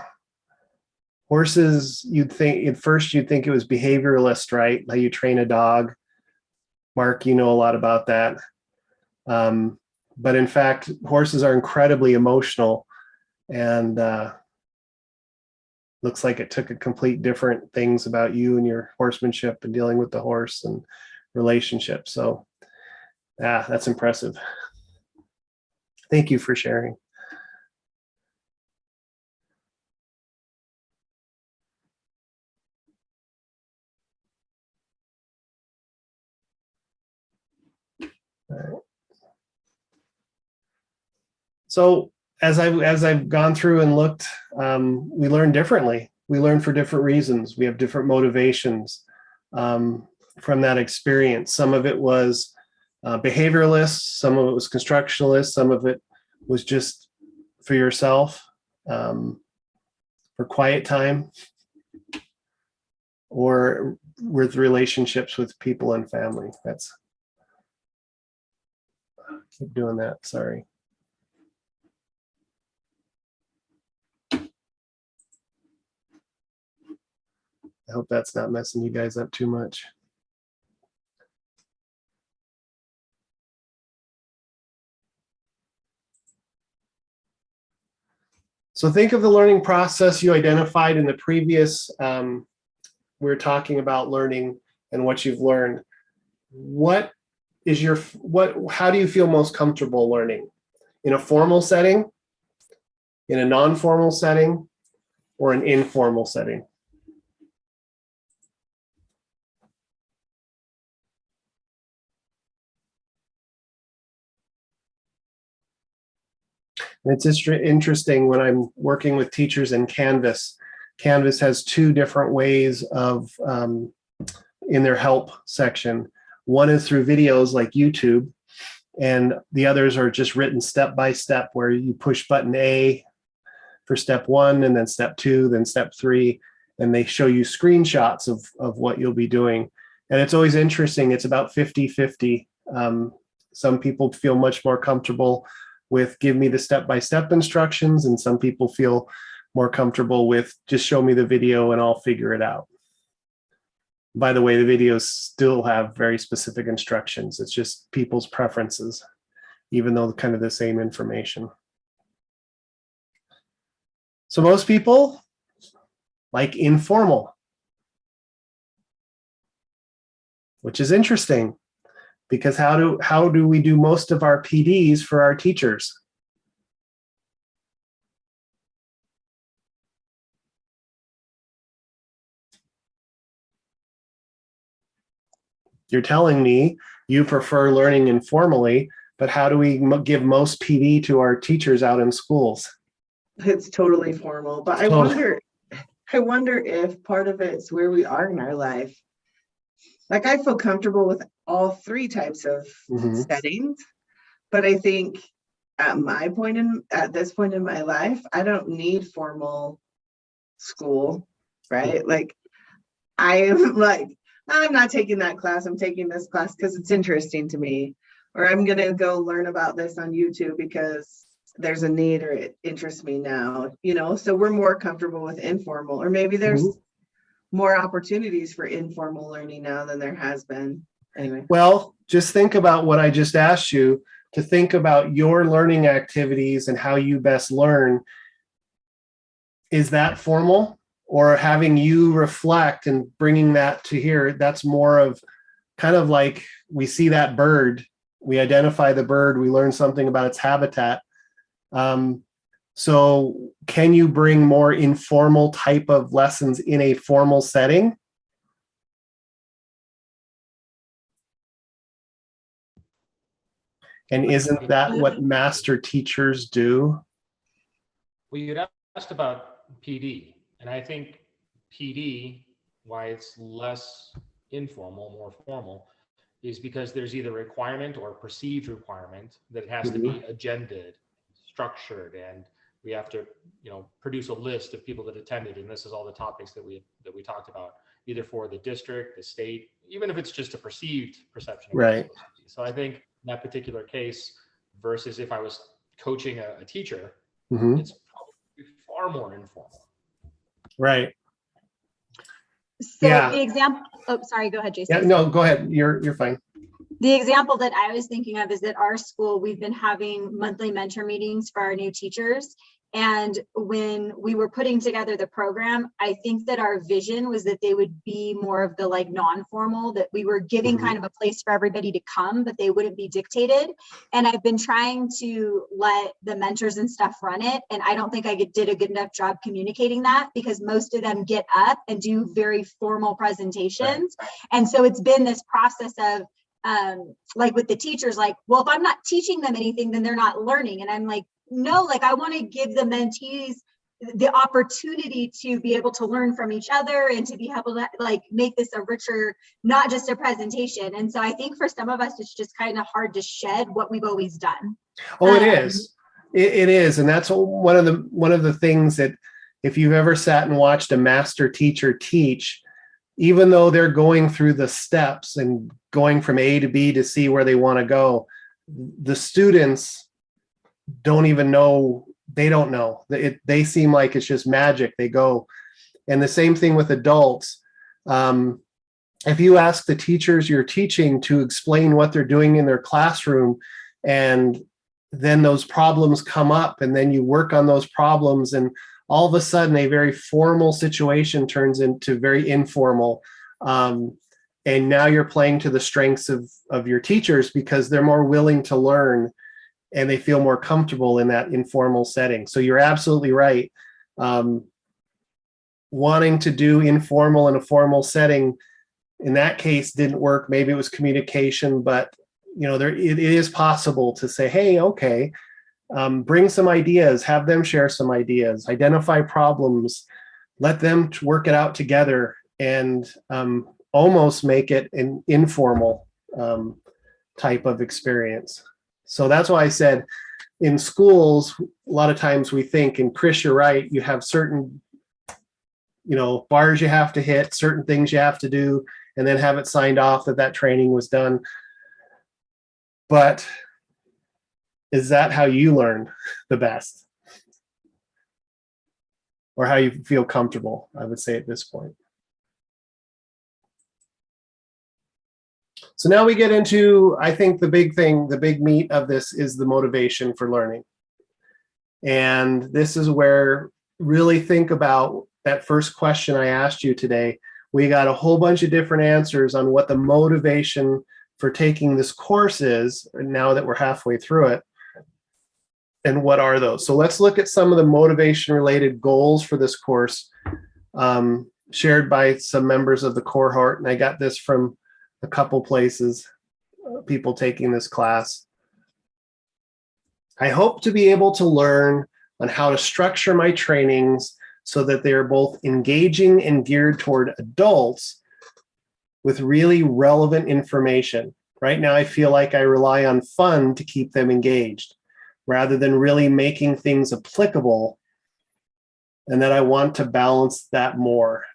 horses, you'd think at first you'd think it was behavioralist, right? How you train a dog. Mark, you know a lot about that. But in fact, horses are incredibly emotional, and looks like it took a complete different things about you and your horsemanship and dealing with the horse and relationships. So yeah, that's impressive. Thank you for sharing. All right. So as I've gone through and looked, we learn differently. We learn for different reasons. We have different motivations from that experience. Some of it was behavioralist, some of it was constructionalist, some of it was just for yourself, for quiet time, or with relationships with people and family. That's, keep doing that, sorry. I hope that's not messing you guys up too much. So think of the learning process you identified in the previous, we were talking about learning and what you've learned. What is your, how do you feel most comfortable learning? In a formal setting, in a non-formal setting, or an informal setting? And it's just interesting when I'm working with teachers in Canvas. Canvas has two different ways of, in their help section. One is through videos like YouTube, and the others are just written step by step, where you push button A for step 1, and then step 2, then step 3, and they show you screenshots of what you'll be doing. And it's always interesting. It's about 50-50. Some people feel much more comfortable with give me the step-by-step instructions, and some people feel more comfortable with just show me the video and I'll figure it out. By the way, the videos still have very specific instructions. It's just people's preferences, even though kind of the same information. So most people like informal, which is interesting, because how do we do most of our PDs for our teachers? You're telling me you prefer learning informally, but how do we give most PD to our teachers out in schools? It's totally formal, but I wonder if part of it's where we are in our life. Like, I feel comfortable with all 3 types of settings, but I think at this point in my life, I don't need formal school, right? Like, I am like, I'm not taking that class, I'm taking this class because it's interesting to me, or I'm gonna go learn about this on YouTube because there's a need or it interests me now, so we're more comfortable with informal, or maybe there's more opportunities for informal learning now than there has been. Anyway. Well, just think about what I just asked you, to think about your learning activities and how you best learn. Is that formal, or having you reflect and bringing that to here? That's more of kind of like, we see that bird, we identify the bird, we learn something about its habitat. So can you bring more informal type of lessons in a formal setting? And isn't that what master teachers do? Well, you'd asked about PD, and I think PD, why it's less informal, more formal, is because there's either requirement or perceived requirement that it has to be agended, structured, and we have to, produce a list of people that attended, and this is all the topics that we talked about, either for the district, the state, even if it's just a perceived perception. Right. So I think in that particular case, versus if I was coaching a teacher, Mhm. it's probably far more informal. Right. So Yeah. the example, oh, sorry, go ahead, Jason. Yeah, no, go ahead. You're fine. The example that I was thinking of is that our school, we've been having monthly mentor meetings for our new teachers. And when we were putting together the program, I think that our vision was that they would be more of the like non-formal, that we were giving kind of a place for everybody to come, but they wouldn't be dictated. And I've been trying to let the mentors and stuff run it. And I don't think I did a good enough job communicating that, because most of them get up and do very formal presentations. Right. And so it's been this process of, like with the teachers, like, well, if I'm not teaching them anything, then they're not learning. And I'm like, no, like I want to give the mentees the opportunity to be able to learn from each other and to be able to like make this a richer, not just a presentation. And so I think for some of us, it's just kind of hard to shed what we've always done. Oh, it is. It is. And that's one of the things that if you've ever sat and watched a master teacher teach, even though they're going through the steps and going from A to B to C where they want to go, the students don't even know. They don't know. They seem like it's just magic. They go. And the same thing with adults. If you ask the teachers you're teaching to explain what they're doing in their classroom, and then those problems come up, and then you work on those problems, and all of a sudden a very formal situation turns into very informal. And now you're playing to the strengths of your teachers, because they're more willing to learn and they feel more comfortable in that informal setting. So you're absolutely right. Wanting to do informal in a formal setting, in that case, didn't work. Maybe it was communication, but it is possible to say, hey, okay, bring some ideas, have them share some ideas, identify problems, let them work it out together, and almost make it an informal type of experience. So that's why I said in schools, a lot of times we think, and Chris, you're right, you have certain, bars you have to hit, certain things you have to do, and then have it signed off that training was done. But is that how you learn the best? Or how you feel comfortable, I would say at this point. So now we get into, I think the big thing, the big meat of this is the motivation for learning. And this is where really think about that first question I asked you today. We got a whole bunch of different answers on what the motivation for taking this course is, now that we're halfway through it. And what are those? So let's look at some of the motivation related goals for this course, shared by some members of the cohort. And I got this from a couple places, people taking this class. I hope to be able to learn on how to structure my trainings so that they are both engaging and geared toward adults with really relevant information. Right now, I feel like I rely on fun to keep them engaged, rather than really making things applicable, and that I want to balance that more.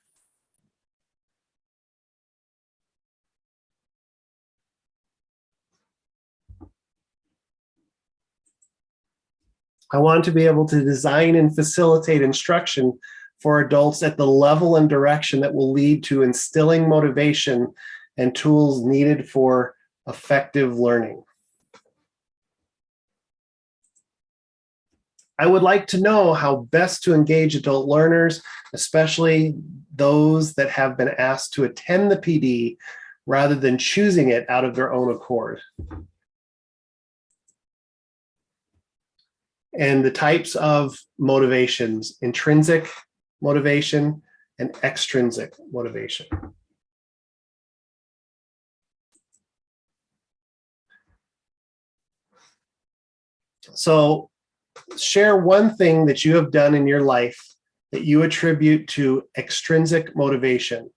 I want to be able to design and facilitate instruction for adults at the level and direction that will lead to instilling motivation and tools needed for effective learning. I would like to know how best to engage adult learners, especially those that have been asked to attend the PD rather than choosing it out of their own accord. And the types of motivations: intrinsic motivation and extrinsic motivation. So share one thing that you have done in your life that you attribute to extrinsic motivation.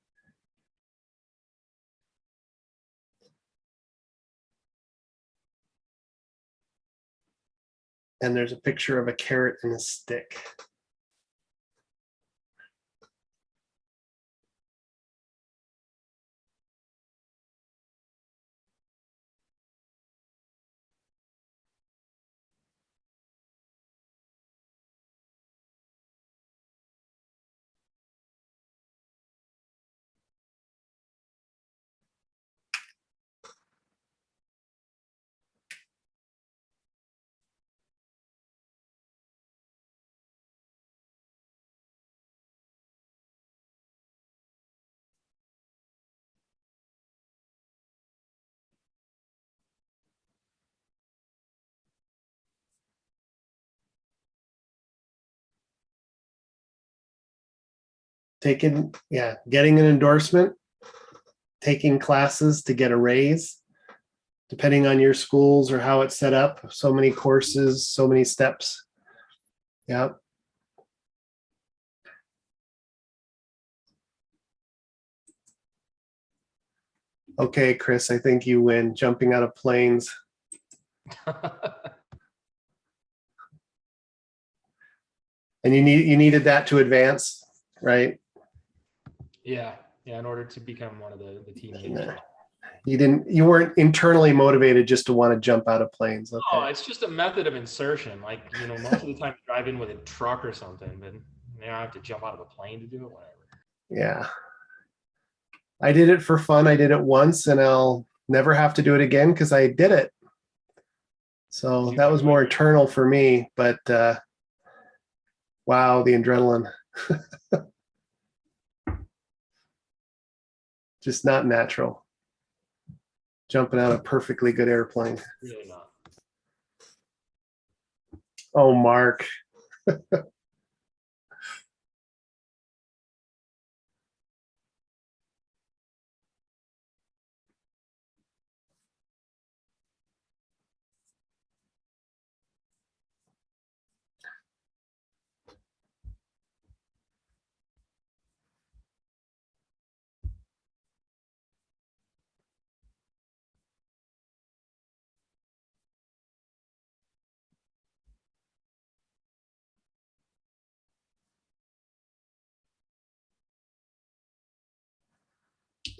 And there's a picture of a carrot and a stick. Getting an endorsement, taking classes to get a raise, depending on your schools or how it's set up. So many courses, so many steps. Yeah. Okay, Chris, I think you win jumping out of planes. And you needed that to advance, right? Yeah, in order to become one of the team leaders. You weren't internally motivated just to want to jump out of planes. Okay. Oh, it's just a method of insertion. Like, most of the time I drive in with a truck or something, but I have to jump out of a plane to do it, whatever. Yeah. I did it for fun. I did it once and I'll never have to do it again because I did it. So that was more eternal for me, but wow, the adrenaline. Just not natural. Jumping out of a perfectly good airplane. Really not. Oh, Mark.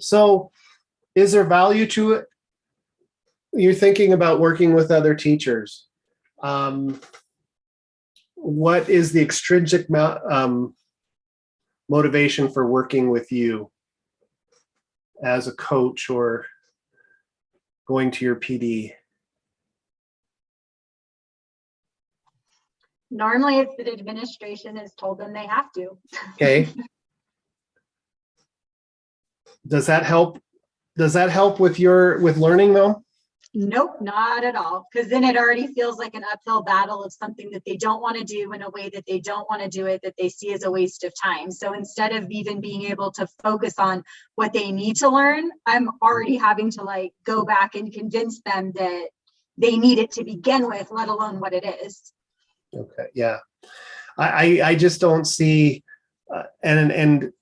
So is there value to it? You're thinking about working with other teachers. What is the extrinsic motivation for working with you as a coach or going to your PD? Normally it's that administration has told them they have to. Okay. Does that help? Does that help with learning though? Nope, not at all. Because then it already feels like an uphill battle of something that they don't want to do in a way that they don't want to do it, that they see as a waste of time. So instead of even being able to focus on what they need to learn, I'm already having to go back and convince them that they need it to begin with, let alone what it is. Okay, yeah. I just don't see, and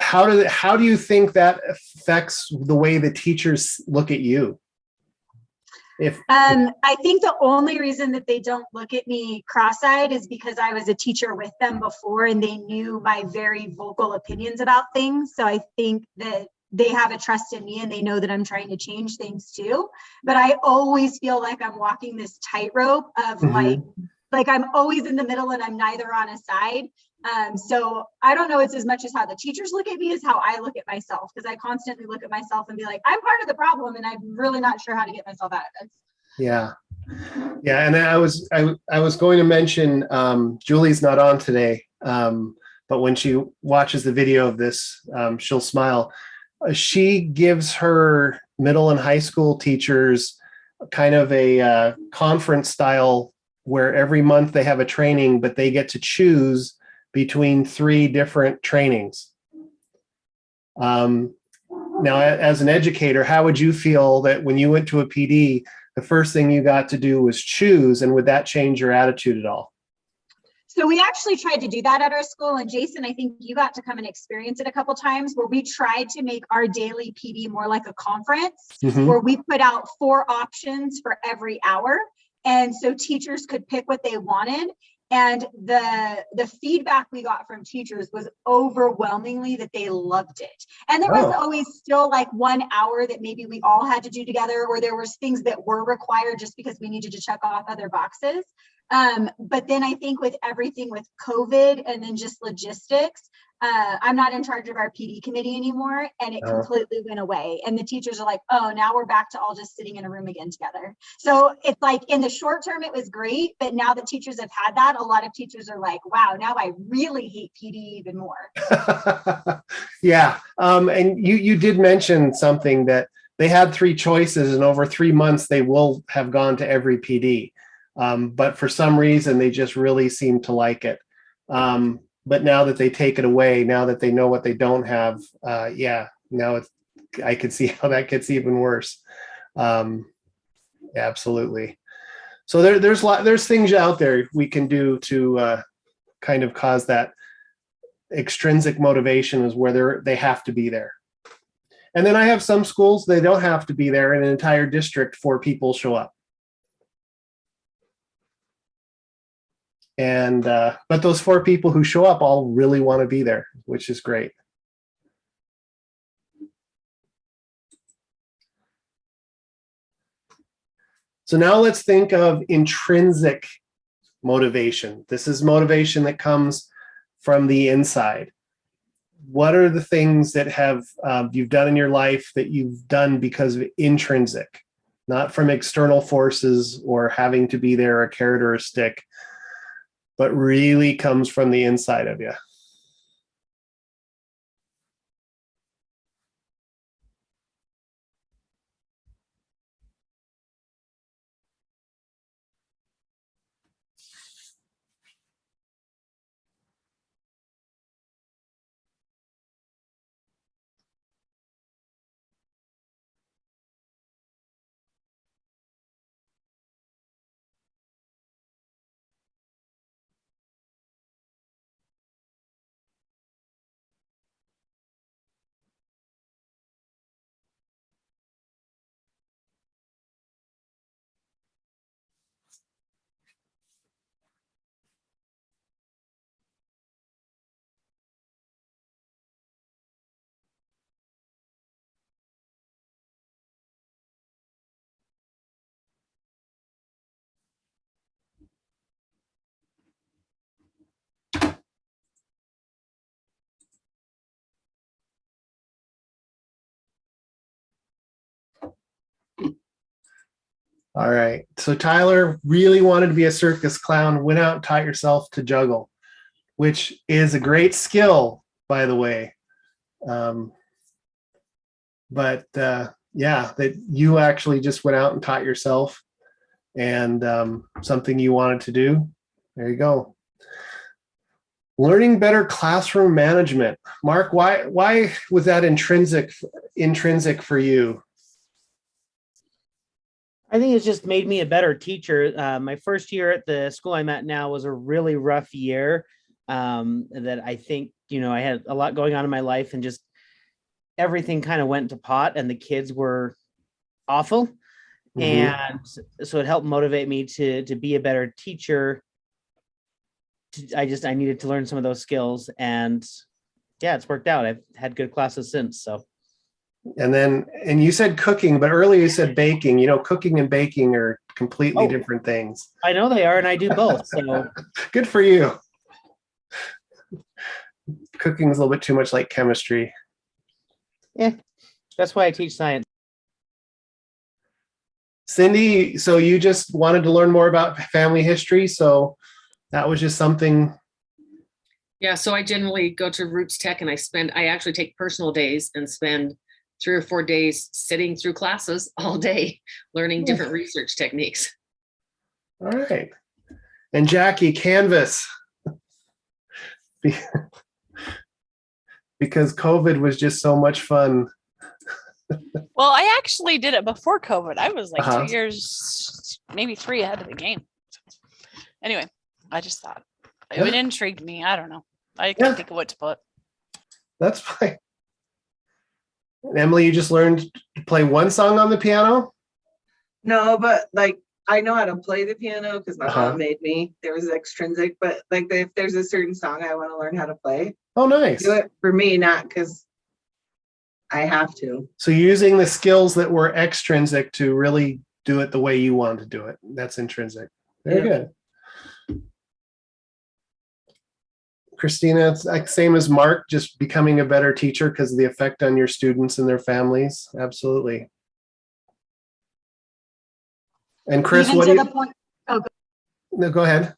how do you think that affects the way the teachers look at you? I think the only reason that they don't look at me cross-eyed is because I was a teacher with them before and they knew my very vocal opinions about things. So I think that they have a trust in me and they know that I'm trying to change things too. But I always feel like I'm walking this tightrope of like I'm always in the middle and I'm neither on a side. So I don't know, it's as much as how the teachers look at me as how I look at myself, because I constantly look at myself and be like, I'm part of the problem and I'm really not sure how to get myself out of this. Yeah. Yeah. And I was going to mention, Julie's not on today, but when she watches the video of this, she'll smile. She gives her middle and high school teachers kind of a conference style where every month they have a training, but they get to choose between 3 different trainings. Now, as an educator, how would you feel that when you went to a PD, the first thing you got to do was choose, and would that change your attitude at all? So we actually tried to do that at our school, and Jason, I think you got to come and experience it a couple times, where we tried to make our daily PD more like a conference, where we put out 4 options for every hour. And so teachers could pick what they wanted. And the feedback we got from teachers was overwhelmingly that they loved it. And there was always still like 1 hour that maybe we all had to do together, or there was things that were required just because we needed to check off other boxes. But then I think with everything with COVID and then just logistics, I'm not in charge of our PD committee anymore, and it completely went away. And the teachers are like, oh, now we're back to all just sitting in a room again together. So it's like in the short term, it was great. But now that teachers have had that, a lot of teachers are like, wow, now I really hate PD even more. Yeah. And you did mention something that they had 3 choices, and over 3 months, they will have gone to every PD. But for some reason, they just really seem to like it. But now that they take it away, now that they know what they don't have, now I could see how that gets even worse. Absolutely. So there's things out there we can do to kind of cause that extrinsic motivation, is where they have to be there. And then I have some schools, they don't have to be there. In an entire district, 4 people show up. And but those 4 people who show up all really want to be there, which is great. So now let's think of intrinsic motivation. This is motivation that comes from the inside. What are the things that have you've done in your life that you've done because of intrinsic, not from external forces or having to be there, a carrot or a stick, but really comes from the inside of you? All right. So Tyler really wanted to be a circus clown, went out and taught yourself to juggle, which is a great skill, by the way. But that you actually just went out and taught yourself, and something you wanted to do. There you go. Learning better classroom management. Mark, why was that intrinsic for you? I think it's just made me a better teacher. My first year at the school I'm at now was a really rough year. That I think, I had a lot going on in my life, and just everything kind of went to pot, and the kids were awful. Mm-hmm. And so it helped motivate me to be a better teacher. I needed to learn some of those skills, and yeah, it's worked out. I've had good classes since. So. And you said cooking, but earlier you said baking. Cooking and baking are completely different things. I know they are, and I do both. So good for you. Cooking is a little bit too much like chemistry. Yeah, that's why I teach science. Cindy, so you just wanted to learn more about family history, so that was just something. Yeah, so I generally go to Roots Tech, and I actually take personal days and spend 3 or 4 days sitting through classes all day, learning different research techniques. All right. And Jackie, Canvas. Because COVID was just so much fun. Well, I actually did it before COVID. I was like 2 years, maybe 3 ahead of the game. Anyway, I just thought it intrigued me. I don't know. I couldn't think of what to put. That's fine. And Emily, you just learned to play one song on the piano? No, but like I know how to play the piano because my mom made me. There was extrinsic, but like if there's a certain song I want to learn how to play, Oh, nice. do it for me, not because I have to. So using the skills that were extrinsic to really do it the way you want to do it. That's intrinsic. Very good. Christina, it's like same as Mark, just becoming a better teacher because of the effect on your students and their families. Absolutely. And Chris, Even what to do you? the point, oh, No, go ahead.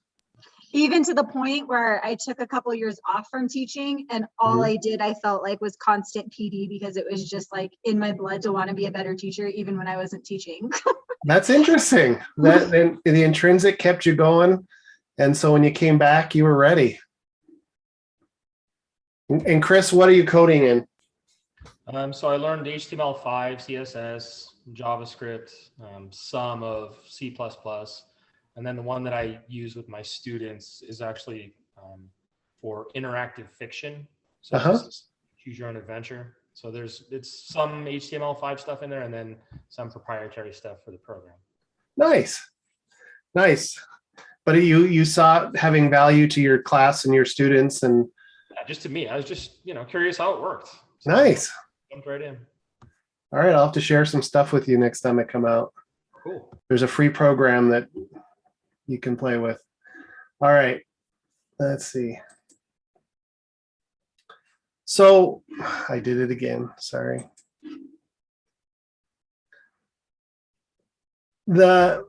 even to the point where I took a couple years off from teaching, and all I did, I felt like, was constant PD because it was just like in my blood to want to be a better teacher, even when I wasn't teaching. That's interesting. That then the intrinsic kept you going, and so when you came back, you were ready. And Chris, what are you coding in? So I learned HTML5, CSS, JavaScript, some of C++, and then the one that I use with my students is actually for interactive fiction. So it's choose your own adventure. So it's some HTML5 stuff in there, and then some proprietary stuff for the program. Nice. But you saw it having value to your class and your students, and just to me, I was just curious how it worked. So nice. Jumped right in. All right, I'll have to share some stuff with you next time I come out. Cool. There's a free program that you can play with. All right, let's see. So I did it again, sorry. The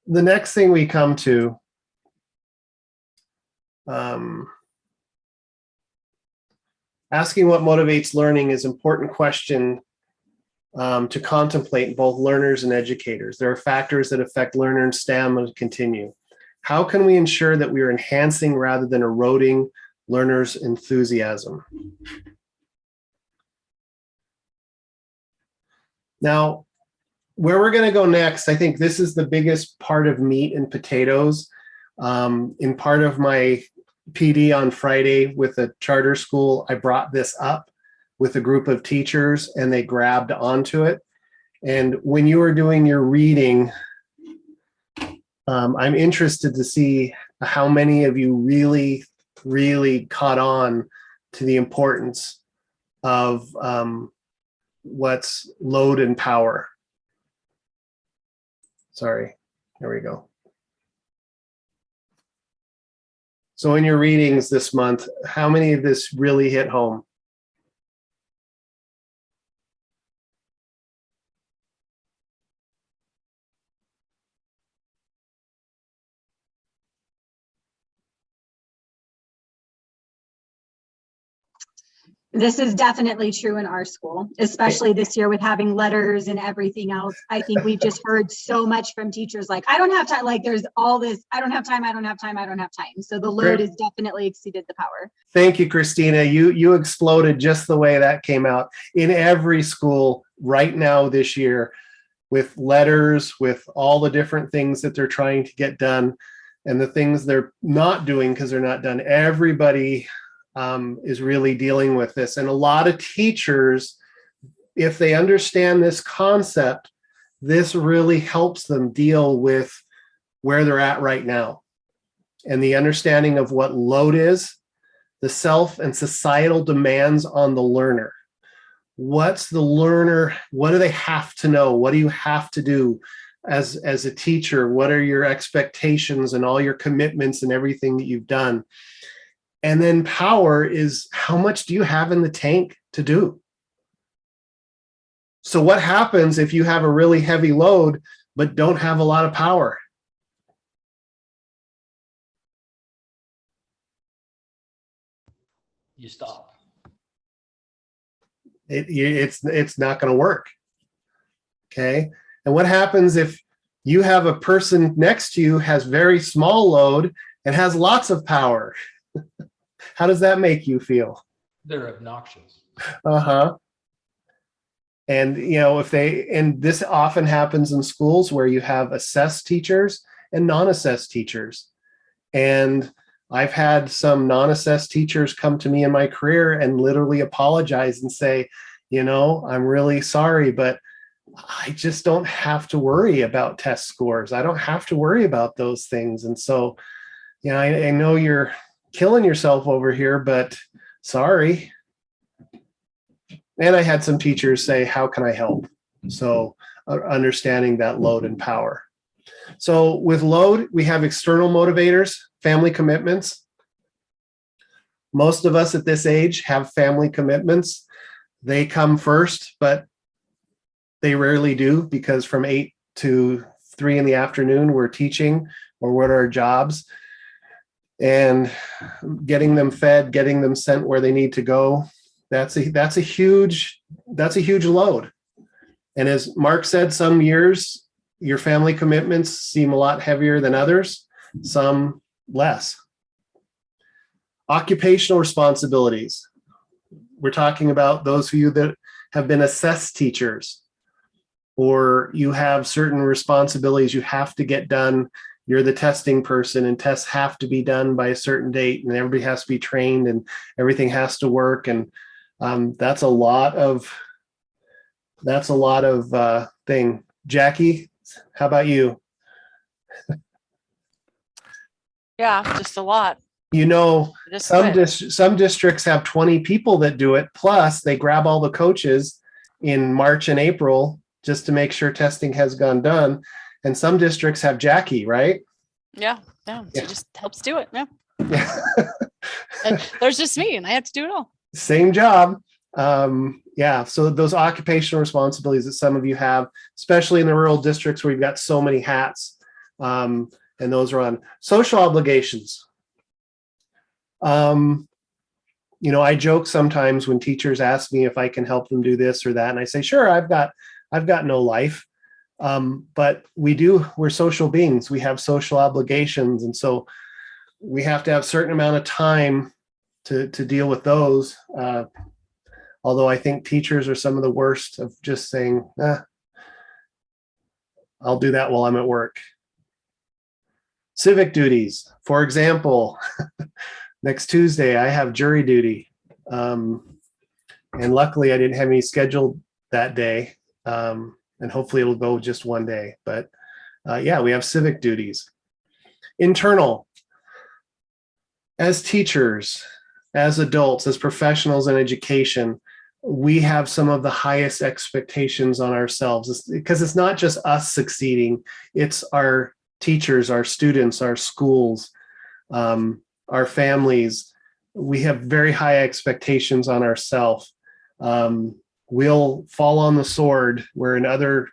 next thing we come to, asking what motivates learning is an important question to contemplate both learners and educators. There are factors that affect learners' stamina to continue. How can we ensure that we are enhancing rather than eroding learners' enthusiasm? Now, where we're going to go next, I think this is the biggest part of meat and potatoes. In part of my PD on Friday with a charter school, I brought this up with a group of teachers and they grabbed onto it. And when you were doing your reading, I'm interested to see how many of you really caught on to the importance of what's load and power. Sorry, there we go. So in your readings this month, how many of this really hit home? This is definitely true in our school, especially this year with having letters and everything else. I think we've just heard so much from teachers like, I don't have time. Like there's all this, I don't have time. So the load has definitely exceeded the power. Thank you, Christina. You exploded just the way that came out in every school right now this year with letters, with all the different things that they're trying to get done and the things they're not doing because they're not done. Everybody is really dealing with this. And a lot of teachers, if they understand this concept, this really helps them deal with where they're at right now. And the understanding of what load is, the self and societal demands on the learner. What's the learner? What do they have to know? What do you have to do as a teacher? What are your expectations and all your commitments and everything that you've done? And then power is how much do you have in the tank to do? So what happens if you have a really heavy load, but don't have a lot of power? You stop. It's not going to work. Okay. And what happens if you have a person next to you has very small load and has lots of power? How does that make you feel? They're obnoxious. And and this often happens in schools where you have assessed teachers and non-assessed teachers. And I've had some non-assessed teachers come to me in my career and literally apologize and say, I'm really sorry, but I just don't have to worry about test scores. I don't have to worry about those things. And so, I know you're killing yourself over here, but sorry. And I had some teachers say, how can I help? So understanding that load and power. So with load, we have external motivators, family commitments. Most of us at this age have family commitments. They come first, but they rarely do, because from 8 to 3 in the afternoon, we're teaching or we're at our jobs, and getting them fed, getting them sent where they need to go. That's a huge load. And as Mark said, some years your family commitments seem a lot heavier than others, some less. Occupational responsibilities. We're talking about those of you that have been assessed teachers, or you have certain responsibilities you have to get done. You're the testing person, and tests have to be done by a certain date, and everybody has to be trained, and everything has to work. And that's a lot of thing. Jackie, how about you? Yeah, just a lot. Just Some districts have 20 people that do it. Plus they grab all the coaches in March and April just to make sure testing has gone done. And some districts have Jackie, right? Yeah. She just helps do it. Yeah. And there's just me, and I have to do it all. Same job. So those occupational responsibilities that some of you have, especially in the rural districts where you've got so many hats, and those are on. Social obligations. I joke sometimes when teachers ask me if I can help them do this or that, and I say, sure, I've got no life. But we're social beings. We have social obligations. And so we have to have a certain amount of time to deal with those. Although I think teachers are some of the worst of just saying, I'll do that while I'm at work. Civic duties. For example, next Tuesday, I have jury duty. And luckily I didn't have any scheduled that day. And hopefully it'll go just one day. But we have civic duties. Internal. As teachers, as adults, as professionals in education, we have some of the highest expectations on ourselves, because it's not just us succeeding, it's our teachers, our students, our schools, our families. We have very high expectations on ourselves. We'll fall on the sword where in other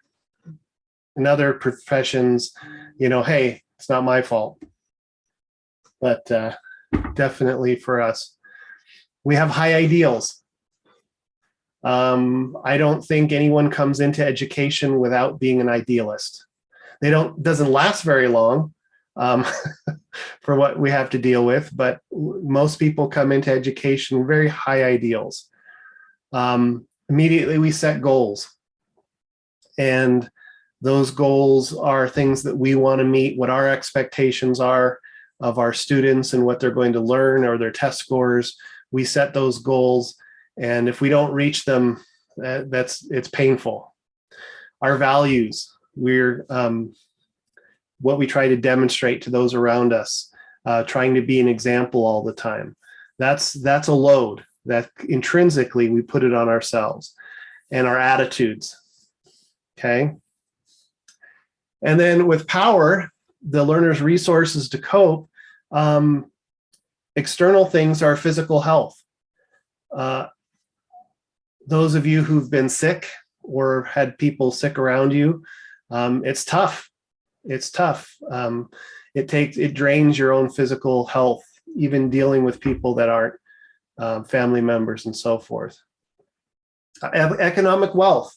professions, hey, it's not my fault. But definitely for us, we have high ideals. I don't think anyone comes into education without being an idealist. Doesn't last very long for what we have to deal with, but most people come into education with very high ideals. Immediately we set goals, and those goals are things that we want to meet, what our expectations are of our students and what they're going to learn, or their test scores. We set those goals, and if we don't reach them, it's painful. Our values, we're what we try to demonstrate to those around us, trying to be an example all the time. That's a load that intrinsically we put it on ourselves. And our attitudes. Okay. And then with power, the learner's resources to cope, external things are physical health. Those of you who've been sick or had people sick around you, it's tough. It's tough. It drains your own physical health, even dealing with people that aren't family members and so forth. Economic wealth.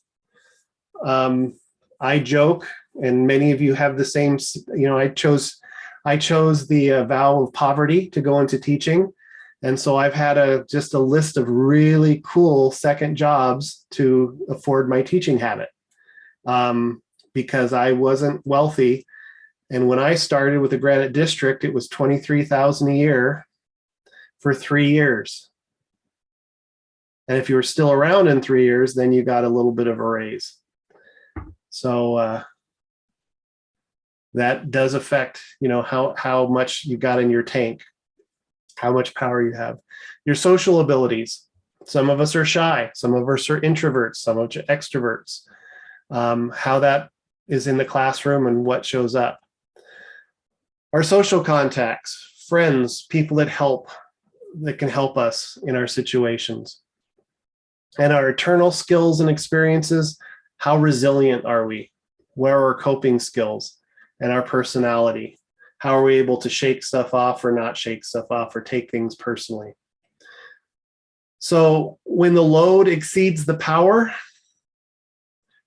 I joke, and many of you have the same, I chose the vow of poverty to go into teaching. And so I've had just a list of really cool second jobs to afford my teaching habit, because I wasn't wealthy. And when I started with the Granite District, it was $23,000 a year for 3 years. And if you were still around in 3 years, then you got a little bit of a raise. So that does affect, how much you got in your tank, how much power you have. Your social abilities. Some of us are shy. Some of us are introverts. Some of us are extroverts. How that is in the classroom and what shows up. Our social contacts, friends, people that can help us in our situations. And our internal skills and experiences. How resilient are we? Where are our coping skills and our personality? How are we able to shake stuff off or not shake stuff off or take things personally? So when the load exceeds the power,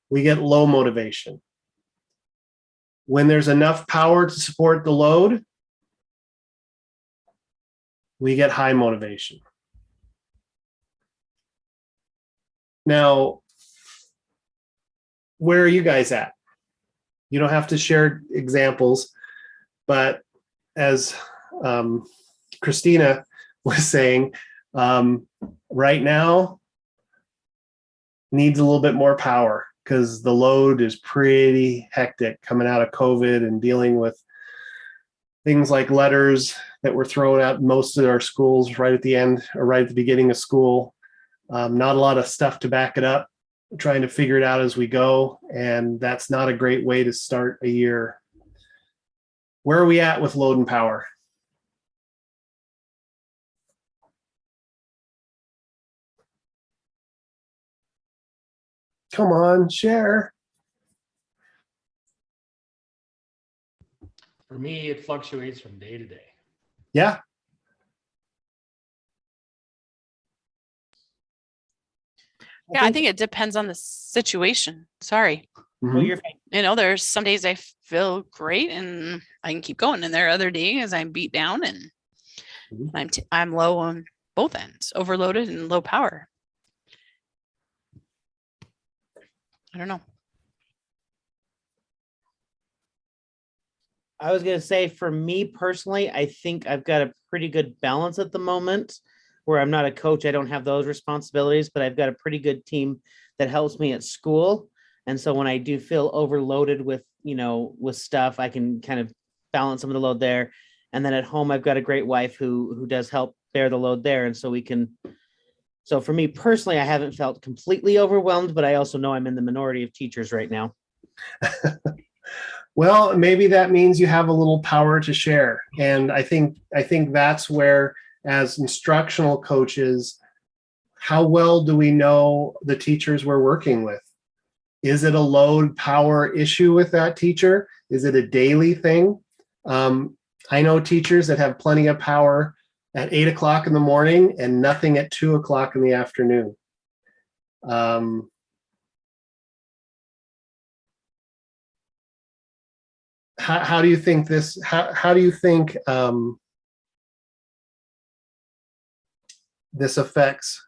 we get low motivation. When there's enough power to support the load, we get high motivation. Now, where are you guys at? You don't have to share examples, but as Christina was saying, right now needs a little bit more power because the load is pretty hectic coming out of COVID and dealing with things like letters that were thrown out most of our schools right at the end or right at the beginning of school. Not a lot of stuff to back it up, trying to figure it out as we go. And that's not a great way to start a year. Where are we at with load and power? Come on, share. For me, it fluctuates from day to day. Yeah. Yeah, I think it depends on the situation. Sorry. Oh, you're fine. There's some days I feel great and I can keep going, and there are other days I'm beat down and I'm low on both ends, overloaded and low power. I don't know. I was going to say, for me personally, I think I've got a pretty good balance at the moment where I'm not a coach. I don't have those responsibilities, but I've got a pretty good team that helps me at school. And so when I do feel overloaded with stuff, I can kind of balance some of the load there. And then at home, I've got a great wife who does help bear the load there. And so for me personally, I haven't felt completely overwhelmed, but I also know I'm in the minority of teachers right now. Well, maybe that means you have a little power to share. And I think that's where, as instructional coaches, how well do we know the teachers we're working with? Is it a load power issue with that teacher? Is it a daily thing? I know teachers that have plenty of power at 8 o'clock in the morning and nothing at 2 o'clock in the afternoon. How do you think this? How do you think this affects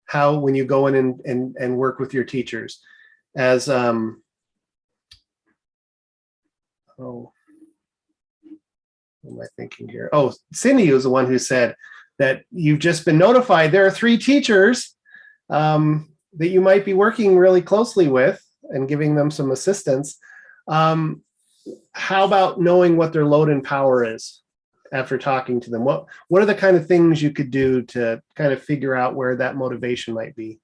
how when you go in and work with your teachers? As what am I thinking here? Oh, Cindy was the one who said that you've just been notified there are 3 teachers that you might be working really closely with and giving them some assistance. How about knowing what their load and power is after talking to them? What are the kind of things you could do to kind of figure out where that motivation might be?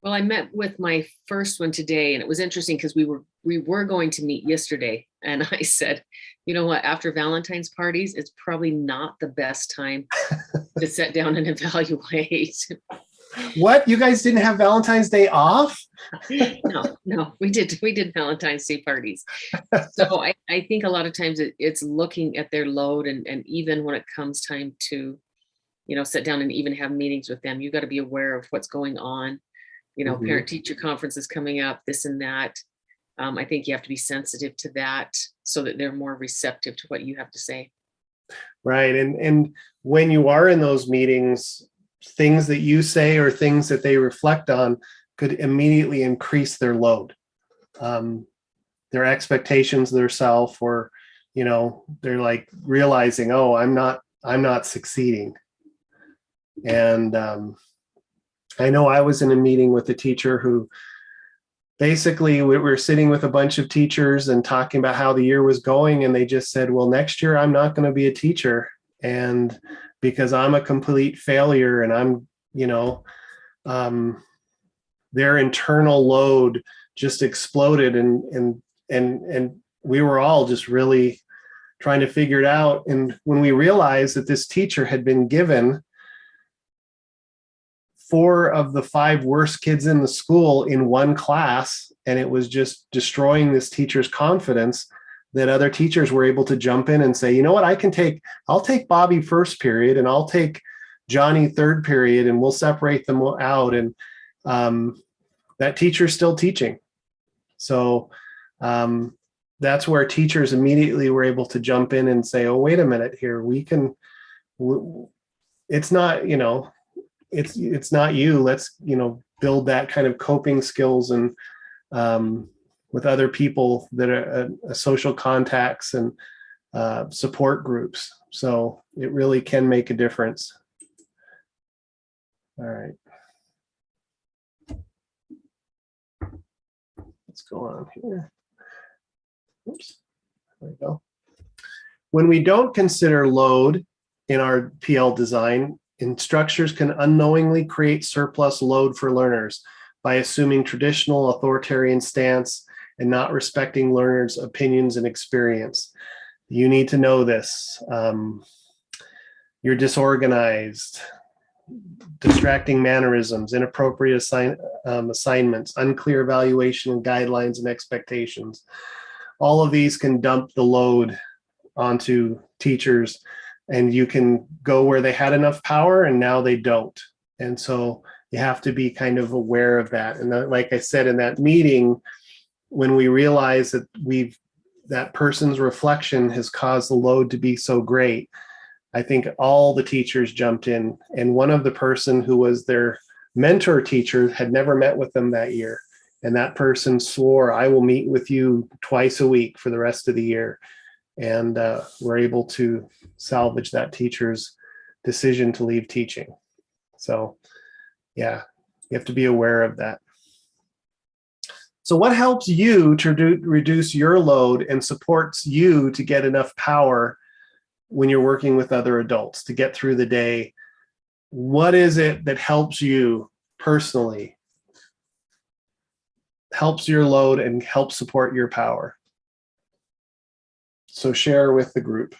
Well, I met with my first one today, and it was interesting because we were going to meet yesterday, and I said, you know what, after Valentine's parties, it's probably not the best time to sit down and evaluate. What? You guys didn't have Valentine's Day off? No, we did Valentine's Day parties. So I think a lot of times it's looking at their load, and even when it comes time to, sit down and even have meetings with them, you got to be aware of what's going on. Parent teacher conference is coming up, this and that. I think you have to be sensitive to that so that they're more receptive to what you have to say. Right. And when you are in those meetings, things that you say or things that they reflect on could immediately increase their load, their expectations of their self, or, they're like realizing, oh, I'm not succeeding. And I know I was in a meeting with a teacher who basically we were sitting with a bunch of teachers and talking about how the year was going. And they just said, well, next year I'm not going to be a teacher. And because I'm a complete failure and I'm, their internal load just exploded and we were all just really trying to figure it out. And when we realized that this teacher had been given 4 of the 5 worst kids in the school in one class, and it was just destroying this teacher's confidence, that other teachers were able to jump in and say, you know what, I'll take Bobby first period and I'll take Johnny third period and we'll separate them out. And that teacher's still teaching. So that's where teachers immediately were able to jump in and say, oh, wait a minute here, it's not, it's not you. Let's, build that kind of coping skills and with other people that are social contacts and support groups. So it really can make a difference. All right. Let's go on here. Oops, there we go. When we don't consider load in our PL design, instructors can unknowingly create surplus load for learners by assuming traditional authoritarian stance and not respecting learners' opinions and experience. You need to know this. You're disorganized, distracting mannerisms, inappropriate assignments, unclear evaluation and guidelines and expectations. All of these can dump the load onto teachers, and you can go where they had enough power and now they don't. And so you have to be kind of aware of that. And like I said, in that meeting, when we realize that that person's reflection has caused the load to be so great, I think all the teachers jumped in. And one of the person who was their mentor teacher had never met with them that year. And that person swore, I will meet with you twice a week for the rest of the year. And we're able to salvage that teacher's decision to leave teaching. So yeah, you have to be aware of that. So what helps you to reduce your load and supports you to get enough power when you're working with other adults to get through the day? What is it that helps you personally, helps your load and helps support your power? So share with the group.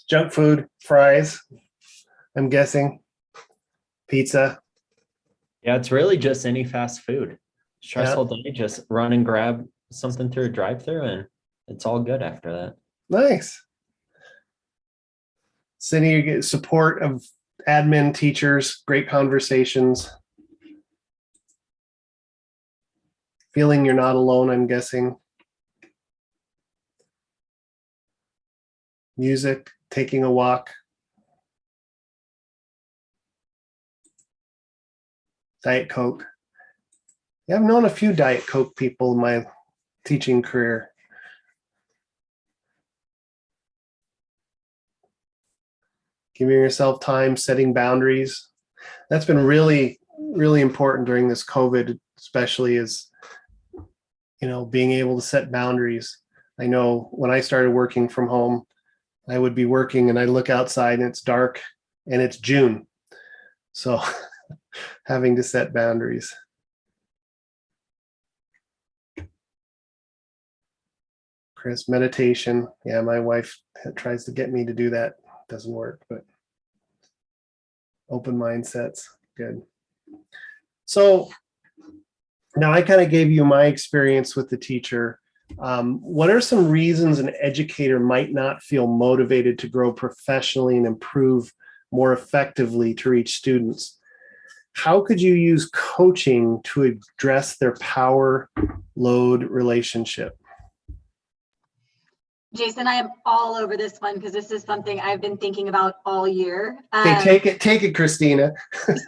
Junk food, fries, I'm guessing, pizza. Yeah, it's really just any fast food. Stressful day, just run and grab something through a drive-through and it's all good after that. Nice. Cindy, you get support of admin, teachers, great conversations. Feeling you're not alone, I'm guessing. Music, taking a walk. Diet Coke. Yeah, I've known a few Diet Coke people in my teaching career. Giving yourself time, setting boundaries. That's been really really important during this COVID, especially, is, being able to set boundaries. I know when I started working from home, I would be working and I look outside and it's dark and it's June. So having to set boundaries. Chris, meditation. Yeah, my wife tries to get me to do that. Doesn't work, but open mindsets, good. So now I kind of gave you my experience with the teacher. What are some reasons an educator might not feel motivated to grow professionally and improve more effectively to reach students? How could you use coaching to address their power load relationship? Jason, I am all over this one because this is something I've been thinking about all year. Okay, take it, Christina.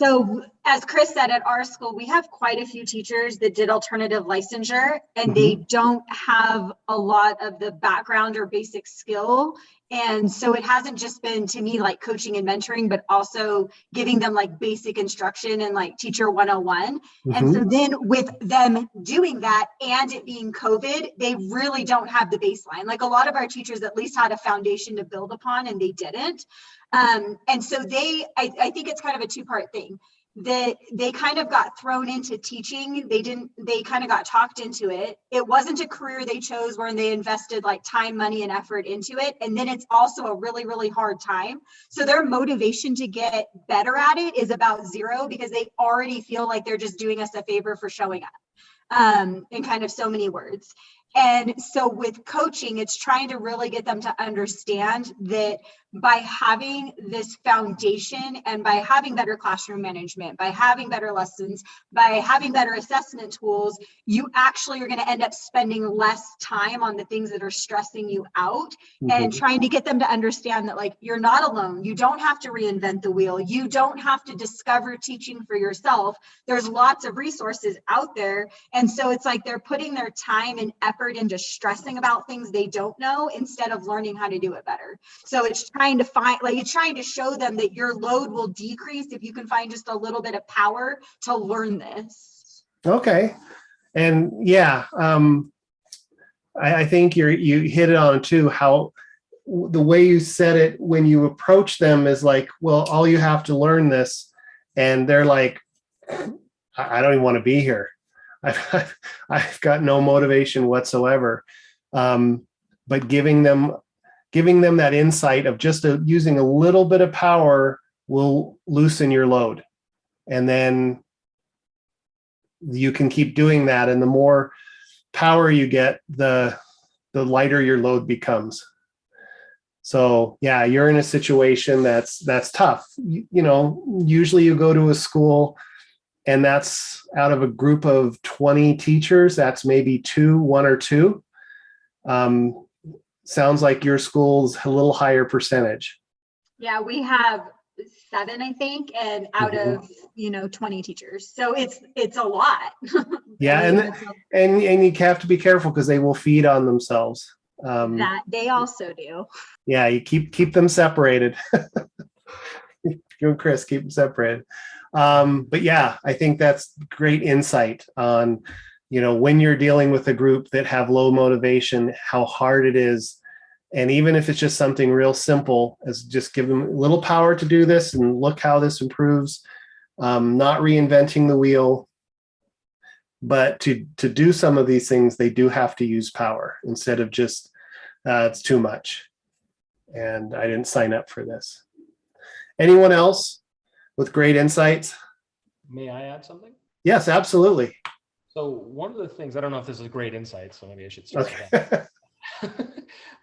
So as Chris said, at our school, we have quite a few teachers that did alternative licensure, and they don't have a lot of the background or basic skill. And so it hasn't just been, to me, like coaching and mentoring, but also giving them like basic instruction and like teacher 101. And so then with them doing that and it being COVID, they really don't have the baseline. Like a lot of our teachers at least had a foundation to build upon, and they didn't. And so I think it's kind of a two-part thing. That they kind of got thrown into teaching. They kind of got talked into it. It wasn't a career they chose where they invested like time, money, and effort into it. And then it's also a really, really hard time. So their motivation to get better at it is about zero because they already feel like they're just doing us a favor for showing up in kind of so many words. And so with coaching, it's trying to really get them to understand that by having this foundation and by having better classroom management, by having better lessons, by having better assessment tools, you actually are going to end up spending less time on the things that are stressing you out and trying to get them to understand that like you're not alone. You don't have to reinvent the wheel. You don't have to discover teaching for yourself. There's lots of resources out there. And so it's like they're putting their time and effort into stressing about things they don't know instead of learning how to do it better. So it's trying to show them that your load will decrease if you can find just a little bit of power to learn this. Okay. And yeah, I think you hit it on too, how the way you said it when you approach them is like, well, all you have to learn this. And they're like, I don't even want to be here. I've got no motivation whatsoever. But giving them that insight of just using a little bit of power will loosen your load. And then you can keep doing that. And the more power you get, the lighter your load becomes. So yeah, you're in a situation that's tough. Usually you go to a school and that's out of a group of 20 teachers, that's maybe one or two. Sounds like your school's a little higher percentage. Yeah, we have 7, I think, and out of 20 teachers. So it's a lot. Yeah, and you have to be careful because they will feed on themselves. That they also do. Yeah, you keep them separated. You and Chris keep them separated. But yeah, I think that's great insight on, when you're dealing with a group that have low motivation, how hard it is. And even if it's just something real simple as just give them a little power to do this and look how this improves, not reinventing the wheel, but to do some of these things, they do have to use power instead of just, it's too much. And I didn't sign up for this. Anyone else with great insights? May I add something? Yes, absolutely. So one of the things, I don't know if this is great insight, so maybe I should start with Okay. that.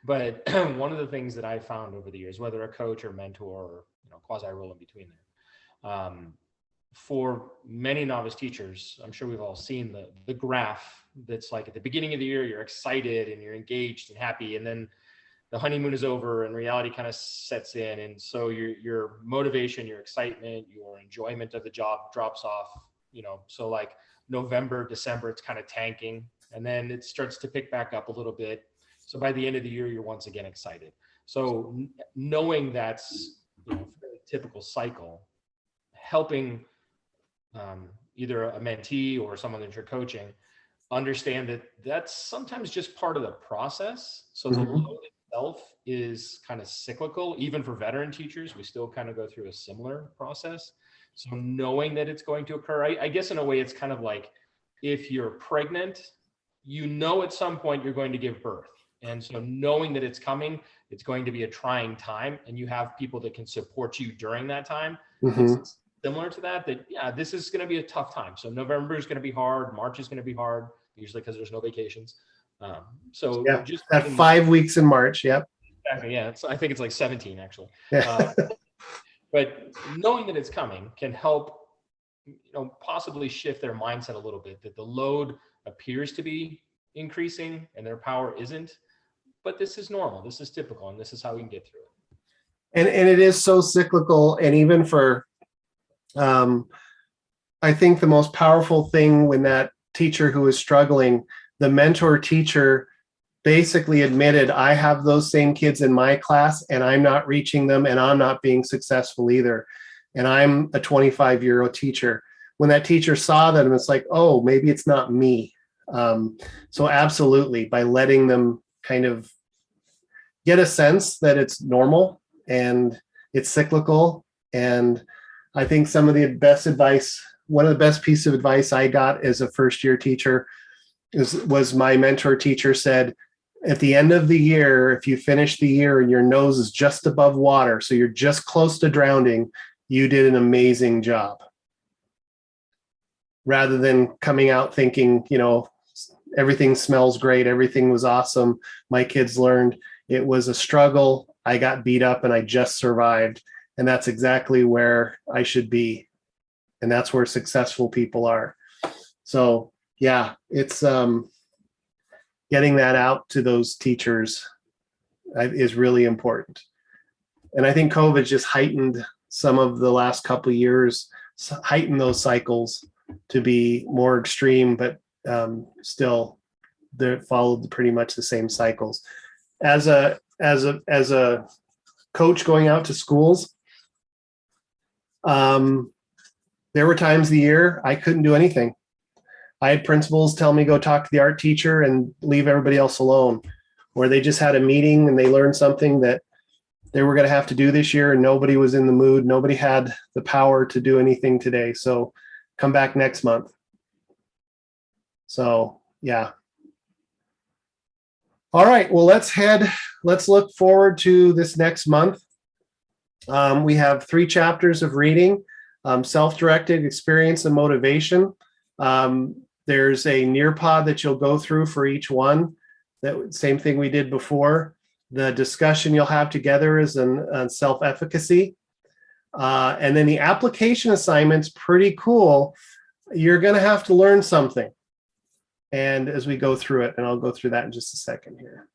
But one of the things that I found over the years, whether a coach or mentor or quasi role in between there, for many novice teachers, I'm sure we've all seen the graph that's like at the beginning of the year, you're excited and you're engaged and happy, and then the honeymoon is over and reality kind of sets in, and so your motivation, your excitement, your enjoyment of the job drops off. So like November, December, it's kind of tanking, and then it starts to pick back up a little bit. So by the end of the year, you're once again excited. So knowing that's a fairly typical cycle, helping either a mentee or someone that you're coaching, understand that that's sometimes just part of the process. So the load itself is kind of cyclical. Even for veteran teachers, we still kind of go through a similar process. So knowing that it's going to occur, I guess in a way it's kind of like if you're pregnant, you know at some point you're going to give birth. And so knowing that it's coming, it's going to be a trying time, and you have people that can support you during that time. It's similar to that, yeah, this is going to be a tough time. So November is going to be hard. March is going to be hard, usually because there's no vacations. So yeah, just at 5 weeks in March. Yep. Exactly. Yeah. I think it's like 17 actually. Yeah. But knowing that it's coming can help, possibly shift their mindset a little bit, that the load appears to be increasing and their power isn't, but this is normal. This is typical. And this is how we can get through it. And it is so cyclical. And even for, I think the most powerful thing when that teacher who is struggling, the mentor teacher basically admitted, I have those same kids in my class and I'm not reaching them and I'm not being successful either. And I'm a 25-year-old teacher. When that teacher saw them, it's like, oh, maybe it's not me. So absolutely, by letting them kind of get a sense that it's normal and it's cyclical. And I think some of the best advice, one of the best pieces of advice I got as a first-year teacher was my mentor teacher said, at the end of the year, if you finish the year and your nose is just above water, so you're just close to drowning, you did an amazing job. Rather than coming out thinking, everything smells great, everything was awesome, my kids learned, it was a struggle, I got beat up and I just survived. And that's exactly where I should be. And that's where successful people are. So yeah, it's getting that out to those teachers is really important. And I think COVID just heightened some of the last couple of years, heightened those cycles to be more extreme, but still they followed pretty much the same cycles. As a coach going out to schools, there were times of the year I couldn't do anything. I had principals tell me go talk to the art teacher and leave everybody else alone, or they just had a meeting and they learned something that they were going to have to do this year and nobody was in the mood. Nobody had the power to do anything today. So come back next month. So yeah. All right, well, let's look forward to this next month. We have 3 chapters of reading, self-directed experience and motivation. There's a Nearpod that you'll go through for each one. That same thing we did before. The discussion you'll have together is on self-efficacy. And then the application assignment's pretty cool. You're going to have to learn something. And as we go through it, and I'll go through that in just a second here.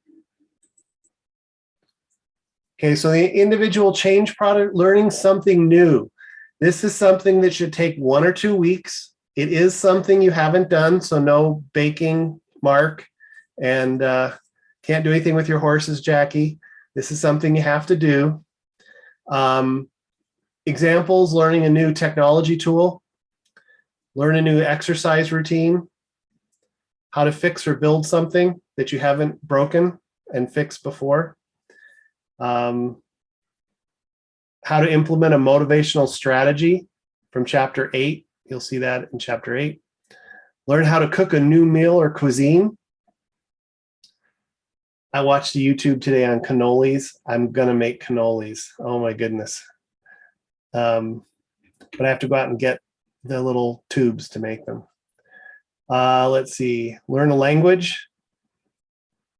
Okay, so the individual change product, learning something new. This is something that should take 1 or 2 weeks. It is something you haven't done, so no baking, Mark, and can't do anything with your horses, Jackie. This is something you have to do. Examples, learning a new technology tool, learn a new exercise routine, how to fix or build something that you haven't broken and fixed before. How to implement a motivational strategy from chapter 8. You'll see that in chapter 8. Learn how to cook a new meal or cuisine. I watched a YouTube today on cannolis. I'm going to make cannolis. Oh my goodness. But I have to go out and get the little tubes to make them. Let's see. Learn a language.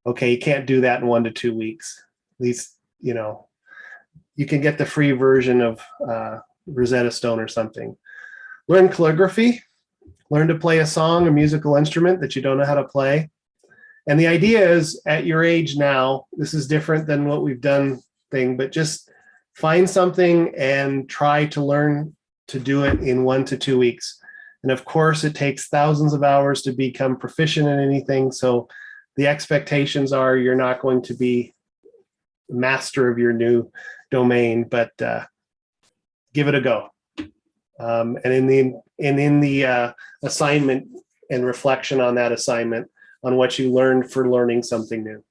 Okay, you can't do that in 1 to 2 weeks. At least, you can get the free version of Rosetta Stone or something. Learn calligraphy. Learn to play a song, a musical instrument that you don't know how to play. And the idea is, at your age now, this is different than what we've done but just find something and try to learn to do it in 1 to 2 weeks. And of course, it takes thousands of hours to become proficient in anything. So the expectations are you're not going to be master of your new domain, but give it a go. And in the assignment and reflection on that assignment on what you learned for learning something new.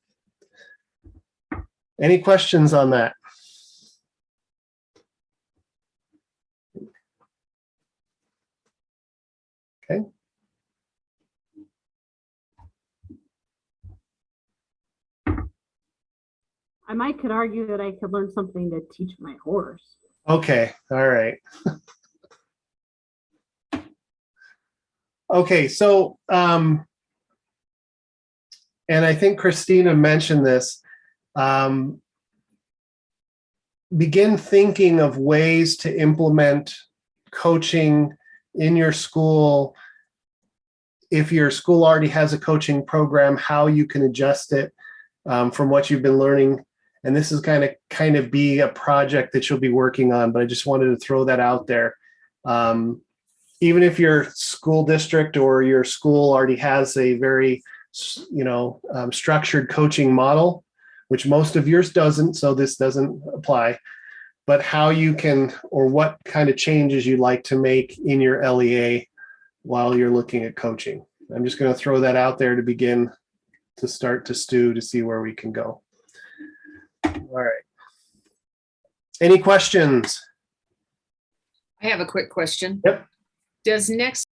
Any questions on that? Okay. I might could argue that I could learn something to teach my horse. Okay. All right. Okay. So, and I think Christina mentioned this, begin thinking of ways to implement coaching in your school. If your school already has a coaching program, how you can adjust it from what you've been learning. And this is kind of be a project that you'll be working on, but I just wanted to throw that out there. Even if your school district or your school already has a very, structured coaching model, which most of yours doesn't, so this doesn't apply, but how you can, or what kind of changes you'd like to make in your LEA while you're looking at coaching. I'm just going to throw that out there to begin to start to stew to see where we can go. All right. Any questions? I have a quick question. Yep. Does next